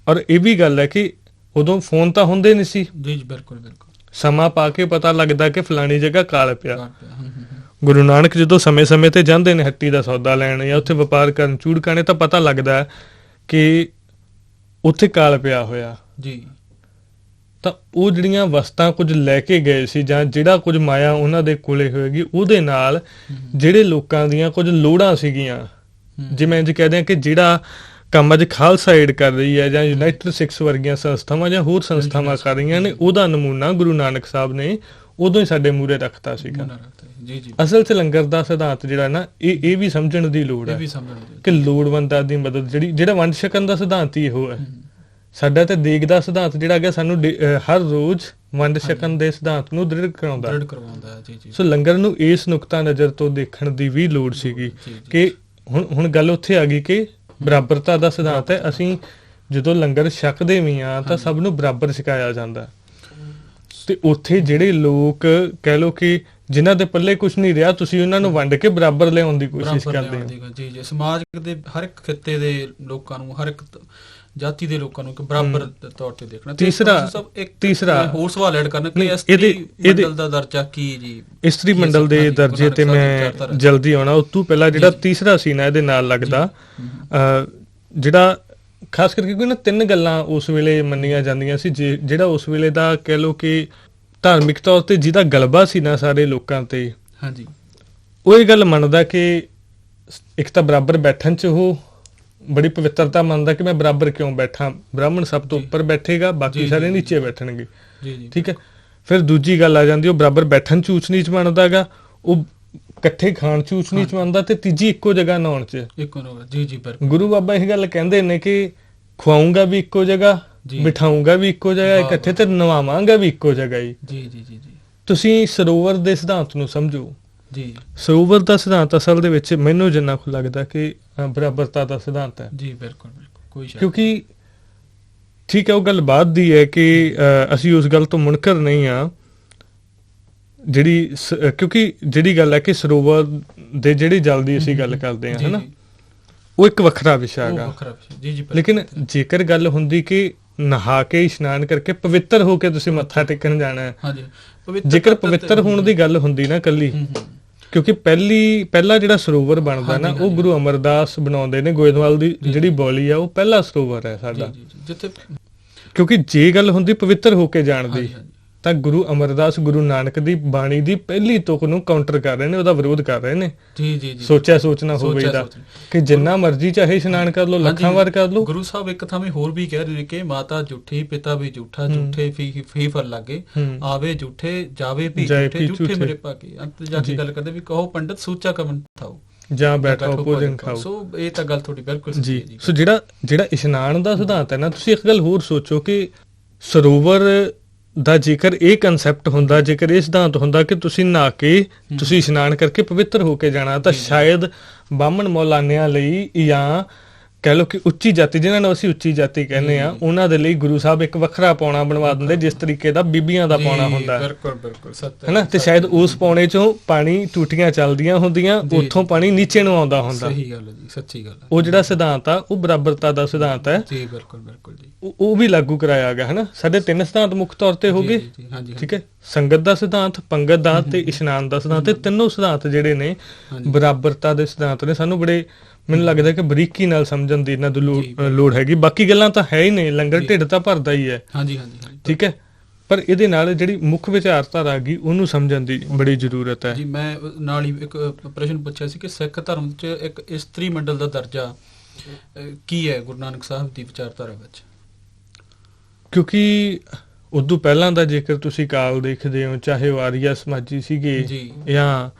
ਔਰ ਇਹ ਵੀ ਗੱਲ ਹੈ ਕਿ ਉਦੋਂ ਫੋਨ ਤਾਂ ਹੁੰਦੇ ਨਹੀਂ ਸੀ। ਜੀ ਬਿਲਕੁਲ ਬਿਲਕੁਲ। ਸਮਾਂ ਪਾ ਕੇ ਪਤਾ ਲੱਗਦਾ ਕਿ ਫਲਾਣੀ ਜਗ੍ਹਾ ਕਾਲ ਪਿਆ। ਗੁਰੂ ਨਾਨਕ ਜਦੋਂ ਸਮੇਂ-ਸਮੇਂ ਤੇ ਜਾਂਦੇ ਨੇ ਹੱਟੀ ਦਾ ਸੌਦਾ ਲੈਣ ਜਾਂ ਉੱਥੇ ਵਪਾਰ ਕਰਨ ਚੂੜਕਾਣੇ, ਤਾਂ ਪਤਾ ਲੱਗਦਾ ਕਿ ਉੱਥੇ ਕਾਲ ਪਿਆ ਹੋਇਆ ਜੀ। ਤਾਂ ਉਹ ਜਿਹੜੀਆਂ ਵਸਤਾਂ ਕੁਝ ਲੈ ਕੇ ਗਏ ਸੀ ਜਾਂ ਜਿਹੜਾ ਕੁਝ ਮਾਇਆ ਉਹਨਾਂ ਦੇ ਕੋਲੇ ਹੋਏਗੀ, ਉਹਦੇ ਨਾਲ ਜਿਹੜੇ ਲੋਕਾਂ ਦੀਆਂ ਕੁਝ ਲੋੜਾਂ ਸੀਗੀਆਂ, ਜਿਵੇਂ ਇੰਝ ਕਹਿ ਦਿਆਂ ਕਿ ਜਿਹੜਾ ਕੰਮ ਅੱਜ ਖਾਲਸਾ ਏਡ ਕਰ ਰਹੀ ਹੈ ਜਾਂ ਯੂਨਾਈਟਿਡ ਸਿੱਖਸ ਵਰਗੀਆਂ ਸੰਸਥਾਵਾਂ ਜਾਂ ਹੋਰ ਸੰਸਥਾਵਾਂ ਕਰ ਰਹੀਆਂ ਨੇ, ਉਹਦਾ ਨਮੂਨਾ ਗੁਰੂ ਨਾਨਕ ਸਾਹਿਬ ਨੇ ਉਦੋਂ ਹੀ ਸਾਡੇ ਮੂਹਰੇ ਰੱਖਤਾ ਸੀਗਾ। ਅਸਲ 'ਚ ਲੰਗਰ ਦਾ ਸਿਧਾਂਤ ਜਿਹੜਾ ਨਾ, ਇਹ ਵੀ ਸਮਝਣ ਦੀ ਲੋੜ ਹੈ ਕਿ ਲੋੜਵੰਦਾਂ ਦੀ ਮਦਦ, ਜਿਹੜਾ ਵੰਡ ਛਕਣ ਦਾ ਸਿਧਾਂਤ ਹੀ ਇਹੋ ਹੈ। ਸਾਡਾ ਤੇ ਦੇਗ ਦਾ ਸਿਧਾਂਤ ਜਿਹੜਾ ਹੈਗਾ, ਸਾਨੂੰ ਹਰ ਰੋਜ਼ ਵੰਡ ਛਕਣ ਦੇ ਸਿਧਾਂਤ ਨੂੰ ਦ੍ਰਿੜ ਕਰਾਉਂਦਾ। ਸੋ ਲੰਗਰ ਨੂੰ ਇਸ ਨੁਕਤਾ ਨਜ਼ਰ ਤੋਂ ਦੇਖਣ ਦੀ ਵੀ ਲੋੜ ਸੀਗੀ ਕਿ ਹੁਣ ਗੱਲ ਉੱਥੇ ਆ ਗਈ ਕਿ ਬਰਾਬਰਤਾ ਦਾ ਸਿਧਾਂਤ ਹੈ। ਅਸੀਂ ਜਦੋਂ ਲੰਗਰ ਛਕਦੇ ਵੀ ਹਾਂ ਤਾਂ ਸਭ ਨੂੰ ਬਰਾਬਰ ਛਕਾਇਆ ਜਾਂਦਾ। ਤੇ ਉੱਥੇ ਜਿਹੜੇ ਲੋਕ ਕਹਿ ਲਓ ਕਿ ਜਿਨ੍ਹਾਂ ਦੇ ਪੱਲੇ ਕੁਝ ਨਹੀਂ ਰਿਹਾ, ਤੁਸੀਂ ਉਹਨਾਂ ਨੂੰ ਵੰਡ ਕੇ ਬਰਾਬਰ ਲਿਆਉਣ ਦੀ ਕੋਸ਼ਿਸ਼ ਕਰਦੇ ਹੋ। ਜੀ ਜੀ। ਸਮਾਜ ਦੇ ਹਰ ਇੱਕ ਖਿੱਤੇ ਦੇ ਲੋਕਾਂ ਨੂੰ, ਹਰ ਇੱਕ ਜਾਤੀ ਦੇ ਲੋਕਾਂ ਨੂੰ ਬਰਾਬਰ ਤੌਰ ਤੇ ਦੇਖਣਾ। ਤੀਸਰਾ ਹੋਰ ਸਵਾਲ ਐਡ ਕਰਨਾ ਕਿ ਇਸਤਰੀ ਮੰਡਲ ਦਾ ਦਰਜਾ ਕੀ ਜੀ? ਇਸਤਰੀ ਮੰਡਲ ਦੇ ਦਰਜੇ ਤੇ ਮੈਂ ਜਲਦੀ ਆਉਣਾ। ਉਸ ਤੋਂ ਪਹਿਲਾਂ ਜਿਹੜਾ ਤੀਸਰਾ ਸੀ ਨਾ ਇਹਦੇ ਨਾਲ ਲੱਗਦਾ, ਜਿਹੜਾ ਖਾਸ ਕਰਕੇ ਕੋਈ ਨਾ ਤਿੰਨ ਗੱਲਾਂ ਉਸ ਵੇਲੇ ਮੰਨੀਆਂ ਜਾਂਦੀਆਂ ਸੀ। ਜਿਹੜਾ ਉਸ ਵੇਲੇ ਦਾ ਕਹਿ ਲਓ ਕਿ ਧਾਰਮਿਕ ਤੌਰ ਤੇ ਜਿਹਦਾ ਗਲਬਾ ਸੀ ਨਾ ਸਾਰੇ ਲੋਕਾਂ ਤੇ, ਹਾਂਜੀ, ਉਹ ਇਹ ਗੱਲ ਮੰਨਦਾ ਕਿ ਇੱਕ ਤਾਂ ਬਰਾਬਰ ਬੈਠਣ 'ਚ ਉਹ ਬੜੀ ਪਵਿੱਤਰਤਾ ਮੰਨਦਾ ਕਿ ਮੈਂ ਬਰਾਬਰ ਕਿਉਂ ਬੈਠਾਂ, ਬ੍ਰਾਹਮਣ ਸਭ ਤੋਂ ਉੱਪਰ ਬੈਠੇਗਾ, ਬਾਕੀ ਸਾਰੇ ਨੀਚੇ ਬੈਠਣਗੇ। ਠੀਕ ਹੈ। ਫਿਰ ਦੂਜੀ ਗੱਲ ਆ ਜਾਂਦੀ, ਉਹ ਬਰਾਬਰ ਬੈਠਣ 'ਚ ਊਚ ਨੀਚ ਮੰਨਦਾ ਗਾ, ਉਹ ਇਕੱਠੇ ਖਾਣ 'ਚ ਊਚ ਨੀਚ ਮੰਨਦਾ, ਤੇ ਤੀਜੀ ਇੱਕੋ ਜਗ੍ਹਾ ਨਹਾਉਣ 'ਚ। ਗੁਰੂ ਬਾਬਾ ਇਹ ਗੱਲ ਕਹਿੰਦੇ ਨੇ ਕਿ ਖਵਾਊਂਗਾ ਵੀ ਇੱਕੋ ਜਗ੍ਹਾ, ਬਿਠਾਊਂਗਾ ਵੀ ਇੱਕੋ ਜਗ੍ਹਾ, ਇਕੱਠੇ ਤੇ ਨਵਾਵਾਂਗਾ ਵੀ ਇੱਕੋ ਜਗ੍ਹਾ ਹੀ। ਤੁਸੀਂ ਸਰੋਵਰ ਦੇ ਸਿਧਾਂਤ ਨੂੰ ਸਮਝੋ। ਸਰੋਵਰ ਦਾ ਸਿਧਾਂਤ ਅਸਲ ਦੇ ਵਿੱਚ ਮੈਨੂੰ ਜਿੰਨਾ ਕੁ ਲੱਗਦਾ ਕਿ ਬਰਾਬਰਤਾ ਦਾ ਸਿਧਾਂਤ ਹੈ। ਜੀ ਬਿਲਕੁਲ ਬਿਲਕੁਲ। ਕਿਉਂਕਿ ਠੀਕ ਹੈ, ਉਹ ਗੱਲ ਬਾਅਦ ਦੀ ਹੈ ਕਿ ਅਸੀਂ ਉਸ ਗੱਲ ਤੋਂ ਮੁਨਕਰ ਨਹੀਂ ਹਾਂ, ਕਿਉਂਕਿ ਜਿਹੜੀ ਗੱਲ ਹੈ ਕਿ ਸਰੋਵਰ ਦੇ ਜਿਹੜੀ ਜਲ ਦੀ ਅਸੀਂ ਗੱਲ ਕਰਦੇ ਹਾਂ, ਹਨਾ, ਉਹ ਇੱਕ ਵੱਖਰਾ ਵਿਸ਼ਾ ਹੈਗਾ। ਲੇਕਿਨ ਜੇਕਰ ਗੱਲ ਹੁੰਦੀ ਕਿ ਨਹਾ ਕੇ ਇਸ਼ਨਾਨ ਕਰਕੇ ਪਵਿੱਤਰ ਹੋ ਕੇ ਤੁਸੀਂ ਮੱਥਾ ਟੇਕਣ ਜਾਣਾ ਹੈ, ਜੇਕਰ ਪਵਿੱਤਰ ਹੋਣ ਦੀ ਗੱਲ ਹੁੰਦੀ ਨਾ ਕੱਲੀ, ਕਿਉਂਕਿ ਪਹਿਲਾ ਜਿਹੜਾ ਸਰੋਵਰ ਬਣਦਾ ਨਾ, ਉਹ ਗੁਰੂ ਅਮਰਦਾਸ ਬਣਾਉਂਦੇ ਨੇ। ਗੋਇੰਦਵਾਲ ਦੀ ਜਿਹੜੀ ਬੋਲੀ ਆ, ਉਹ ਪਹਿਲਾ ਸਰੋਵਰ ਹੈ ਸਾਡਾ। ਕਿਉਂਕਿ ਜੇ ਗੱਲ ਹੁੰਦੀ ਪਵਿੱਤਰ ਹੋ ਕੇ ਜਾਣ ਦੀ, ਤਾਂ ਗੁਰੂ ਅਮਰਦਾਸ ਗੁਰੂ ਨਾਨਕ ਦੀ ਬਾਣੀ ਦੀ ਪਹਿਲੀ ਤੁਕ ਨੂੰ ਕਾਊਂਟਰ ਕਰ ਰਹੇ ਨੇ, ਉਹਦਾ ਵਿਰੋਧ ਕਰ ਰਹੇ ਨੇ। ਸੋਚਿਆ ਸੋਚਣਾ ਹੋਵੇ ਦਾ ਕਿ ਜਿੰਨਾ ਮਰਜ਼ੀ ਚਾਹੇ ਇਸ਼ਨਾਨ ਕਰ ਲਓ, ਲੱਖਾਂ ਵਾਰ ਕਰ ਲਓ। ਗੁਰੂ ਸਾਹਿਬ ਇੱਕ ਥਾਵੇਂ ਹੋਰ ਵੀ ਕਹਿ ਰਹੇ ਨੇ ਕਿ ਮਾਤਾ ਝੂਠੀ, ਪਿਤਾ ਵੀ ਝੂਠਾ, ਝੂਠੇ ਫੀ ਫਰ ਲੱਗੇ, ਆਵੇ ਝੂਠੇ, ਜਾਵੇ ਵੀ ਝੂਠੇ, ਝੂਠੇ ਮੇਰੇ ਭਾਗੇ। ਅੰਤ ਜਾ ਕੇ ਗੱਲ ਕਰਦੇ ਵੀ ਕਹੋ ਪੰਡਤ ਸੂਚਾ ਕਵਨ ਥਾਓ, ਜਾਂ ਬੈਠੋ ਭੋਜਨ ਖਾਓ। ਸੋ ਇਹ ਤਾਂ ਗੱਲ ਤੁਹਾਡੀ ਬਿਲਕੁਲ ਸਹੀ ਹੈ ਜੀ। ਸੋ ਜਿਹੜਾ ਇਸ਼ਨਾਨ ਦਾ ਸਿਧਾਂਤ ਹੈ ਨਾ, ਤੁਸੀਂ ਇੱਕ ਗੱਲ ਹੋਰ ਸੋਚੋ ਕਿ ਸਰੋਵਰ ਦਾ ਜੇਕਰ ਇਹ ਕਨਸੈਪਟ ਹੁੰਦਾ, ਜੇਕਰ ਇਹ ਸਿਧਾਂਤ ਹੁੰਦਾ ਕਿ ਤੁਸੀਂ ਨਹਾ ਕੇ, ਤੁਸੀਂ ਇਸ਼ਨਾਨ ਕਰਕੇ ਪਵਿੱਤਰ ਹੋ ਕੇ ਜਾਣਾ, ਤਾਂ ਸ਼ਾਇਦ ਬਾਹਮਣ ਮੌਲਾਨਿਆਂ ਲਈ ਜਾਂ ਕਹਿ ਲਓ ਕਿ ਉੱਚੀ ਜਾਤੀ, ਜਿਹਨਾਂ ਨੂੰ ਅਸੀਂ ਉੱਚੀ ਜਾਤੀ ਕਹਿੰਦੇ ਆ, ਉਹਨਾਂ ਦੇ ਲਈ ਗੁਰੂ ਸਾਹਿਬ ਇੱਕ ਵੱਖਰਾ ਪੌਣਾ ਬਣਵਾ ਦਿੰਦੇ, ਜਿਸ ਤਰੀਕੇ ਦਾ ਬੀਬੀਆਂ ਦਾ ਪੌਣਾ ਹੁੰਦਾ ਹੈ ਨਾ। ਤੇ ਸ਼ਾਇਦ ਉਸ ਪੌਣੇ ਚੋਂ ਪਾਣੀ ਟੂਟੀਆਂ ਚੱਲਦੀਆਂ ਹੁੰਦੀਆਂ, ਉੱਥੋਂ ਪਾਣੀ ਨੀਚੇ ਨੂੰ ਆਉਂਦਾ ਹੁੰਦਾ। ਸਹੀ ਗੱਲ ਹੈ ਜੀ, ਸੱਚੀ ਗੱਲ ਹੈ। ਉਹ ਜਿਹੜਾ ਸਿਧਾਂਤ ਆ, ਉਹ ਬਰਾਬਰਤਾ ਦਾ ਸਿਧਾਂਤ ਹੈ। ਜੀ ਬਿਲਕੁਲ ਬਿਲਕੁਲ ਜੀ। ਉਹ ਵੀ ਲਾਗੂ ਕਰਾਇਆ ਗਿਆ, ਹੈ ਨਾ। ਸਾਡੇ ਤਿੰਨ ਸਿਧਾਂਤ ਮੁੱਖ ਤੌਰ ਤੇ ਹੋ ਗਏ। ਠੀਕ ਹੈ। ਸੰਗਤ ਦਾ ਸਿਧਾਂਤ, ਪੰਗਤ ਦਾ ਤੇ ਇਸ਼ਨਾਨ ਦਾ ਸਿਧਾਂਤ। ਇਹ ਤਿੰਨੋਂ ਸਿਧਾਂਤ ਜਿਹੜੇ ਨੇ ਬਰਾਬਰਤਾ ਦੇ ਸਿਧਾਂਤ ਨੇ। ਸਾਨੂੰ ਬੜੇ, ਮੈਨੂੰ ਲੱਗਦਾ ਕਿ ਬਰੀਕੀ ਨਾਲ ਸਮਝਣ ਦੀ ਇਹਨਾਂ ਦੀ ਲੋੜ ਹੈਗੀ। ਬਾਕੀ ਗੱਲਾਂ ਤਾਂ ਹੈ ਹੀ ਨੇ, ਲੰਗਰ ਢਿੱਡ ਤਾਂ ਭਰਦਾ ਹੀ ਹੈ। ਠੀਕ ਹੈ। ਪਰ ਇਹਦੇ ਨਾਲ ਜਿਹੜੀ ਮੁੱਖ ਵਿਚਾਰਧਾਰਾ ਹੈਗੀ, ਉਹਨੂੰ ਸਮਝਣ ਦੀ ਬੜੀ ਜ਼ਰੂਰਤ ਹੈ। ਜੀ ਮੈਂ ਨਾਲ ਹੀ ਇੱਕ ਪ੍ਰਸ਼ਨ ਪੁੱਛਿਆ ਸੀ ਕਿ ਸਿੱਖ ਧਰਮ 'ਚ ਇੱਕ ਇਸਤਰੀ ਮੰਡਲ ਦਾ ਦਰਜਾ ਕੀ ਹੈ ਗੁਰੂ ਨਾਨਕ ਸਾਹਿਬ ਦੀ ਵਿਚਾਰਧਾਰਾ ਵਿੱਚ? ਕਿਉਂਕਿ ਉਦੋਂ ਪਹਿਲਾਂ ਦਾ ਜੇਕਰ ਤੁਸੀਂ ਕਾਲ ਦੇਖਦੇ ਹੋ, ਚਾਹੇ ਉਹ ਆਰੀਆ ਸਮਾਜੀ ਸੀਗੇ ਜੀ। ਜਾਂ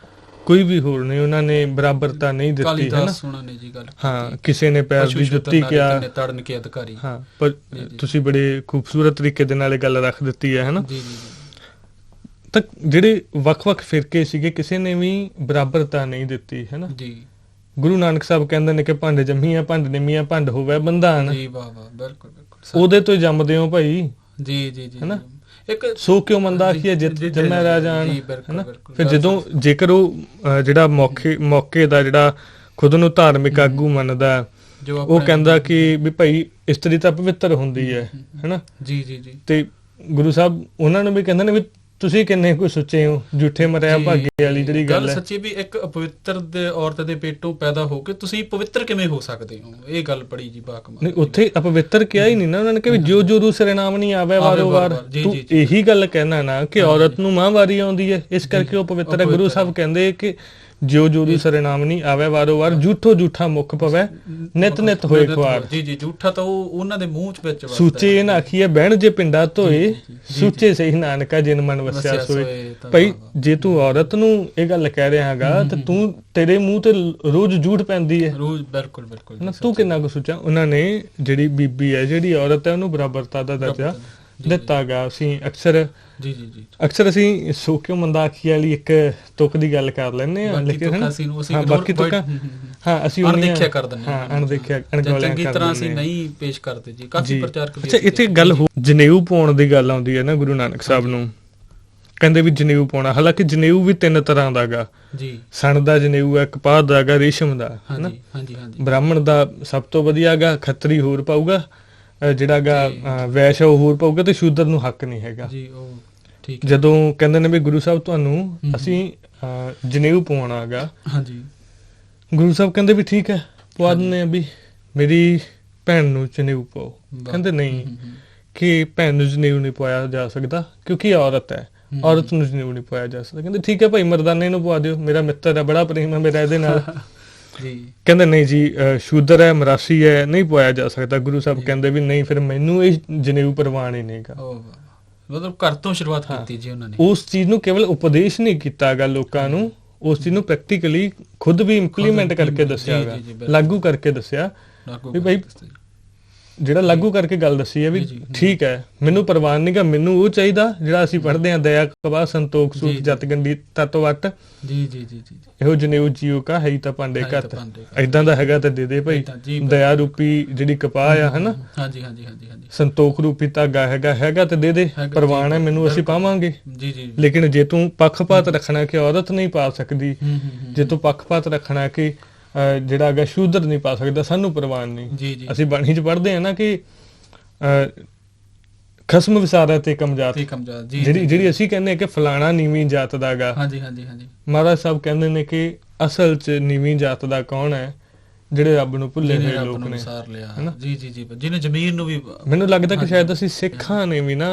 ਕੋਈ ਵੀ ਹੋਰ ਨੇ, ਉਹਨਾਂ ਨੇ ਬਰਾਬਰਤਾ ਨਹੀਂ ਦਿੱਤੀ, ਹੈ ਨਾ। ਕਾਲੀਦਾਸ ਉਹਨਾਂ ਨੇ ਜੀ ਗੱਲ ਹਾਂ, ਕਿਸੇ ਨੇ ਪੈਰ ਦੀ ਜੁੱਤੀ ਕਿਹਾ, ਤੜਨ ਕੇ ਅਧਿਕਾਰੀ। ਹਾਂ, ਪਰ ਤੁਸੀਂ ਬੜੇ ਖੂਬਸੂਰਤ ਤਰੀਕੇ ਦੇ ਨਾਲ ਇਹ ਗੱਲ ਰੱਖ ਦਿੱਤੀ ਹੈ, ਹਨਾ। ਜੀ ਜੀ। ਤਾਂ ਜਿਹੜੇ ਵੱਖ-ਵੱਖ ਫਿਰਕੇ ਸੀਗੇ, ਕਿਸੇ ਨੇ ਵੀ ਬਰਾਬਰਤਾ ਨਹੀਂ ਦਿੱਤੀ, ਹੈ ਨਾ ਜੀ। ਗੁਰੂ ਨਾਨਕ ਸਾਹਿਬ ਕਹਿੰਦੇ ਨੇ ਕਿ ਭੰਡ ਜੰਮੀਆਂ ਭੰਡ ਨਿੰਮੀਆਂ ਭੰਡ ਹੋਵੇ ਬੰਧਾਨ। ਜੀ, ਵਾਹ ਵਾਹ, ਬਿਲਕੁਲ ਬਿਲਕੁਲ। ਉਹਦੇ ਤੋਂ ਜੰਮਦੇ ਹੋ ਭਾਈ। ਜੀ ਜੀ ਜੀ, ਹਨਾ। ਇੱਕ ਸੋ ਕਿਉਂ ਮੰਦਾ ਆਖੀਏ ਜਿੱਤ ਜੰਮਿਆ ਰਾਜਾਨ, ਹਨਾ। ਬਿਲਕੁਲ। ਫਿਰ ਜਦੋਂ ਜੇਕਰ ਉਹ ਜਿਹੜਾ ਮੌਕੇ ਦਾ ਜਿਹੜਾ ਖੁਦ ਨੂੰ ਧਾਰਮਿਕ ਆਗੂ ਮੰਨਦਾ, ਉਹ ਕਹਿੰਦਾ ਕਿ ਵੀ ਭਾਈ ਇਸਤਰੀ ਤਾਂ ਪਵਿੱਤਰ ਹੁੰਦੀ ਹੈ, ਹਨਾ। ਜੀ ਜੀ ਜੀ। ਤੇ ਗੁਰੂ ਸਾਹਿਬ ਉਹਨਾਂ ਨੂੰ ਵੀ ਕਹਿੰਦੇ ਨੇ ਵੀ ਤੁਸੀਂ ਕਿੰਨੇ ਕੋਈ ਸੁੱਚੇ ਹੋ, ਝੂਠੇ ਮਰਿਆ ਭਾਗੇ ਵਾਲੀ ਜਿਹੜੀ ਗੱਲ ਹੈ। ਸੱਚੀ ਵੀ ਇੱਕ ਅਪਵਿੱਤਰ ਦੇ ਔਰਤ ਦੇ ਪੇਟੋਂ ਪੈਦਾ ਹੋ ਕੇ ਤੁਸੀਂ ਪਵਿੱਤਰ ਕਿਵੇਂ ਹੋ ਸਕਦੇ ਹੋ? ਇਹ ਗੱਲ ਬੜੀ ਜੀ ਬਾਕਮਾਲ। ਨਹੀਂ, ਉੱਥੇ ਅਪਵਿੱਤਰ ਕਿਹਾ ਹੀ ਨਹੀਂ ਨਾ ਉਹਨਾਂ ਨੇ, ਕਿ ਜੋ ਜੋ ਰੂ ਸਰਨਾਮ ਨਹੀਂ ਆਵੇ ਵਾਰੋ ਵਾਰ। ਤੂੰ ਇਹੀ ਗੱਲ ਕਹਿਣਾ ਨਾ ਕਿ ਔਰਤ ਨੂੰ ਮਾਂਵਾਰੀ ਆਉਂਦੀ ਹੈ, ਇਸ ਕਰਕੇ ਉਹ ਪਵਿੱਤਰ ਹੈ। ਗੁਰੂ ਸਾਹਿਬ ਕਹਿੰਦੇ ਕਿ ਜਿਉ ਜੋਰੂ ਸਰਨਾਮ ਨਹੀਂ ਆਵੇ ਵਾਰੋ ਵਾਰ, ਝੂਠੋ ਝੂਠਾ ਮੁਖ ਪਵੈ ਨਿਤ ਨਿਤ ਹੋਏ ਖੁਆਰ। ਜੀ ਜੀ, ਝੂਠਾ ਤਾਂ ਉਹ ਉਹਨਾਂ ਦੇ ਮੂੰਹ ਚ ਵਿੱਚ ਵਸਦਾ। ਸੂਚੇ ਇਹ ਨਾ ਆਖੀਏ ਬਹਿਣ ਜੇ ਪਿੰਡਾ ਧੋਏ, ਸੂਚੇ ਸਹੀ ਨਾਨਕਾ ਜਿਨ ਮਨ ਵਸਿਆ ਸੋਏ। ਭਾਈ ਜੇ ਤੂੰ ਔਰਤ ਨੂੰ ਇਹ ਗੱਲ ਕਹਿ ਰਿਹਾ ਹੈਗਾ ਤੇ ਤੂੰ, ਤੇਰੇ ਮੂੰਹ ਤੇ ਰੋਜ਼ ਝੂਠ ਪੈਂਦੀ ਹੈ ਰੋਜ਼। ਬਿਲਕੁਲ ਬਿਲਕੁਲ ਨਾ, ਤੂੰ ਕਿੰਨਾ ਕੁ ਸੋਚਾਂ। ਉਹਨਾਂ ਨੇ ਜਿਹੜੀ ਬੀਬੀ ਹੈ, ਜਿਹੜੀ ਔਰਤ ਹੈ, ਉਹਨੂੰ ਬਰਾਬਰਤਾ ਦਾ ਦਰਜਾ ਦਿੱਤਾ ਗਾ। ਅਸੀਂ ਅਕਸਰ ਅਸੀਂ ਸੋ ਕਿਉਂ ਮੰਦਾ ਆਖੀ ਵਾਲੀ ਇੱਕ ਤੁਕ ਦੀ ਗੱਲ ਕਰ ਲੈਂਦੇ ਹਾਂ, ਲੇਕਿਨ ਬਾਕੀ ਤੁਕਾਂ ਅਸੀਂ ਅਣਦੇਖਿਆ ਕਰ ਦਿੰਦੇ ਹਾਂ। ਅਣਦੇਖਿਆ ਚੰਗੀ ਤਰ੍ਹਾਂ ਅਸੀਂ ਨਹੀਂ ਪੇਸ਼ ਕਰਦੇ ਜੀ। ਕਾਫੀ ਪ੍ਰਚਾਰਕ। ਅੱਛਾ, ਇੱਥੇ ਗੱਲ ਜਨੇਊ ਪਾਉਣ ਦੀ ਗੱਲ ਆਉਂਦੀ ਹੈ ਨਾ। ਗੁਰੂ ਨਾਨਕ ਸਾਹਿਬ ਨੂੰ ਕਹਿੰਦੇ ਵੀ ਜਨੇਊ ਪਾਉਣਾ। ਹਾਲਾਂਕਿ ਜਨੇਊ ਵੀ 3 ਤਰ੍ਹਾਂ ਦਾ ਗਾ ਜੀ। ਸਣ ਦਾ ਜਨੇਊ ਹੈ, ਕਪਾਹ ਦਾ ਗਾ, ਰੇਸ਼ਮ ਦਾ, ਹਨਾ। ਬ੍ਰਾਹਮਣ ਦਾ ਸਭ ਤੋਂ ਵਧੀਆ ਗਾ, ਖੱਤਰੀ ਹੋਰ ਪਾਊਗਾ, ਜਿਹੜਾ ਗਾ ਵੈਸ਼ ਉਹ ਹੋਰ ਪਾਊਗਾ, ਤੇ ਸ਼ੂਦਰ ਨੂੰ ਹੱਕ ਨਹੀਂ ਹੈਗਾ ਜੀ। ਜਦੋਂ ਕਹਿੰਦੇ ਨੇ ਵੀ ਗੁਰੂ ਸਾਹਿਬ ਤੁਹਾਨੂੰ ਅਸੀਂ ਜਨੇਊ ਪਵਾਉਣਾ ਗਾ, ਗੁਰੂ ਸਾਹਿਬ ਕਹਿੰਦੇ ਵੀ ਠੀਕ ਹੈ ਪਵਾ ਦਿੰਦੇ ਆ, ਵੀ ਮੇਰੀ ਭੈਣ ਨੂੰ ਜਨੇਊ ਪਾਓ। ਕਹਿੰਦੇ ਨਹੀਂ, ਕਿ ਭੈਣ ਨੂੰ ਜਨੇਊ ਨਹੀਂ ਪਵਾਇਆ ਜਾ ਸਕਦਾ ਕਿਉਂਕਿ ਔਰਤ ਹੈ, ਔਰਤ ਨੂੰ ਜਨੇਊ ਨਹੀਂ ਪਵਾਇਆ ਜਾ ਸਕਦਾ। ਕਹਿੰਦੇ ਠੀਕ ਹੈ ਭਾਈ, ਮਰਦਾਨੇ ਨੂੰ ਪਵਾ ਦਿਓ, ਮੇਰਾ ਮਿੱਤਰ ਹੈ, ਬੜਾ ਪ੍ਰੇਮ ਹੈ ਮੇਰਾ ਇਹਦੇ ਨਾਲ। ਕਹਿੰਦੇ ਨਹੀਂ ਜੀ, ਸ਼ੂਦਰ ਹੈ, ਮਰਾਸੀ ਹੈ, ਨਹੀਂ ਪਵਾਇਆ ਜਾ ਸਕਦਾ। ਗੁਰੂ ਸਾਹਿਬ ਕਹਿੰਦੇ ਵੀ ਨਹੀਂ, ਫਿਰ ਮੈਨੂੰ ਇਹ ਜਨੇਊ ਪ੍ਰਵਾਨ ਹੀ ਨਹੀਂਗਾ। ਮਤਲਬ ਘਰ ਤੋਂ ਸ਼ੁਰੂਆਤ ਕੀਤੀ ਜੀ ਉਹਨਾਂ ਨੇ। ਉਸ ਚੀਜ਼ ਨੂੰ ਕੇਵਲ ਉਪਦੇਸ਼ ਨਹੀਂ ਕੀਤਾਗਾ ਲੋਕਾਂ ਨੂੰ, ਉਸ ਚੀਜ਼ ਨੂੰ ਪ੍ਰੈਕਟੀਕਲੀ ਖੁਦ ਵੀ ਇੰਪਲੀਮੈਂਟ ਕਰਕੇ ਦੱਸਿਆਗਾ, ਲਾਗੂ ਕਰਕੇ ਦੱਸਿਆ ਵੀ ਭਾਈ ਜਿਹੜਾ ਲਾਗੂ ਕਰਕੇ ਗੱਲ ਦੱਸੀ ਹੈ ਵੀ ਠੀਕ ਹੈ, ਮੈਨੂੰ ਪ੍ਰਵਾਨ ਨਹੀਂਗਾ, ਮੈਨੂੰ ਉਹ ਚਾਹੀਦਾ ਜਿਹੜਾ ਅਸੀਂ ਪੜ੍ਹਦੇ ਹਾਂ, ਦਇਆ ਕਬਾ ਸੰਤੋਖ ਸੂਤ ਜਤ ਗੰਢੀ ਤਤ ਵੱਟ। ਜੀ ਜੀ ਜੀ ਜੀ, ਇਹੋ ਜਨੇਊ ਜੀਓ ਕਾ ਹੈ ਤਾਂ ਭਾਂਡੇ ਘੱਟ, ਏਦਾਂ ਦਾ ਹੈਗਾ ਤੇ ਦੇ ਦੇ ਭਾਈ। ਦਇਆ ਰੂਪੀ ਜਿਹੜੀ ਕਪਾਹ ਆ, ਹਨਾ, ਹਾਂਜੀ ਹਾਂਜੀ ਹਾਂਜੀ ਹਾਂਜੀ, ਸੰਤੋਖ ਰੂਪੀ ਧਾਗਾ ਹੈਗਾ ਤੇ ਦੇ ਦੇ, ਪ੍ਰਵਾਨ ਹੈ ਮੈਨੂੰ, ਅਸੀਂ ਪਾਵਾਂਗੇ। ਜੀ ਜੀ, ਲੇਕਿਨ ਜੇ ਤੂੰ ਪੱਖਪਾਤ ਰੱਖਣਾ ਕਿ ਔਰਤ ਨਹੀਂ ਪਾ ਸਕਦੀ, ਜੇ ਤੂੰ ਪੱਖਪਾਤ ਰੱਖਣਾ ਕਿ ਜਿਹੜਾ ਹੈਗਾ ਸ਼ੂਦਰ ਨਹੀਂ ਪਾ ਸਕਦਾ, ਸਾਨੂੰ ਪ੍ਰਵਾਨ ਨਹੀਂ। ਅਸੀਂ ਬਾਣੀ 'ਚ ਪੜ੍ਹਦੇ ਹਾਂ ਨਾ ਕਿ ਖਸਮ ਵਿਸਾਰਾ ਤੇ ਕਮਜਾਤ, ਜਿਹੜੀ ਅਸੀਂ ਕਹਿੰਦੇ ਹਾਂ ਕਿ ਫਲਾਣਾ ਨੀਵੀਂ ਜਾਤ ਦਾ ਗਾ। ਮਹਾਰਾਜ ਸਾਹਿਬ ਕਹਿੰਦੇ ਨੇ ਕਿ ਅਸਲ 'ਚ ਨੀਵੀਂ ਜਾਤ ਦਾ ਕੌਣ ਹੈ? ਜਿਹੜੇ ਰੱਬ ਨੂੰ ਭੁੱਲੇ ਹੋਏ ਲੋਕ ਨੇ, ਹਨਾ। ਜੀ ਜੀ ਜੀ, ਜਿਹਨੇ ਜ਼ਮੀਰ ਨੂੰ ਵੀ, ਮੈਨੂੰ ਲੱਗਦਾ ਕਿ ਸ਼ਾਇਦ ਅਸੀਂ ਸਿੱਖਾਂ ਨੇ ਵੀ ਨਾ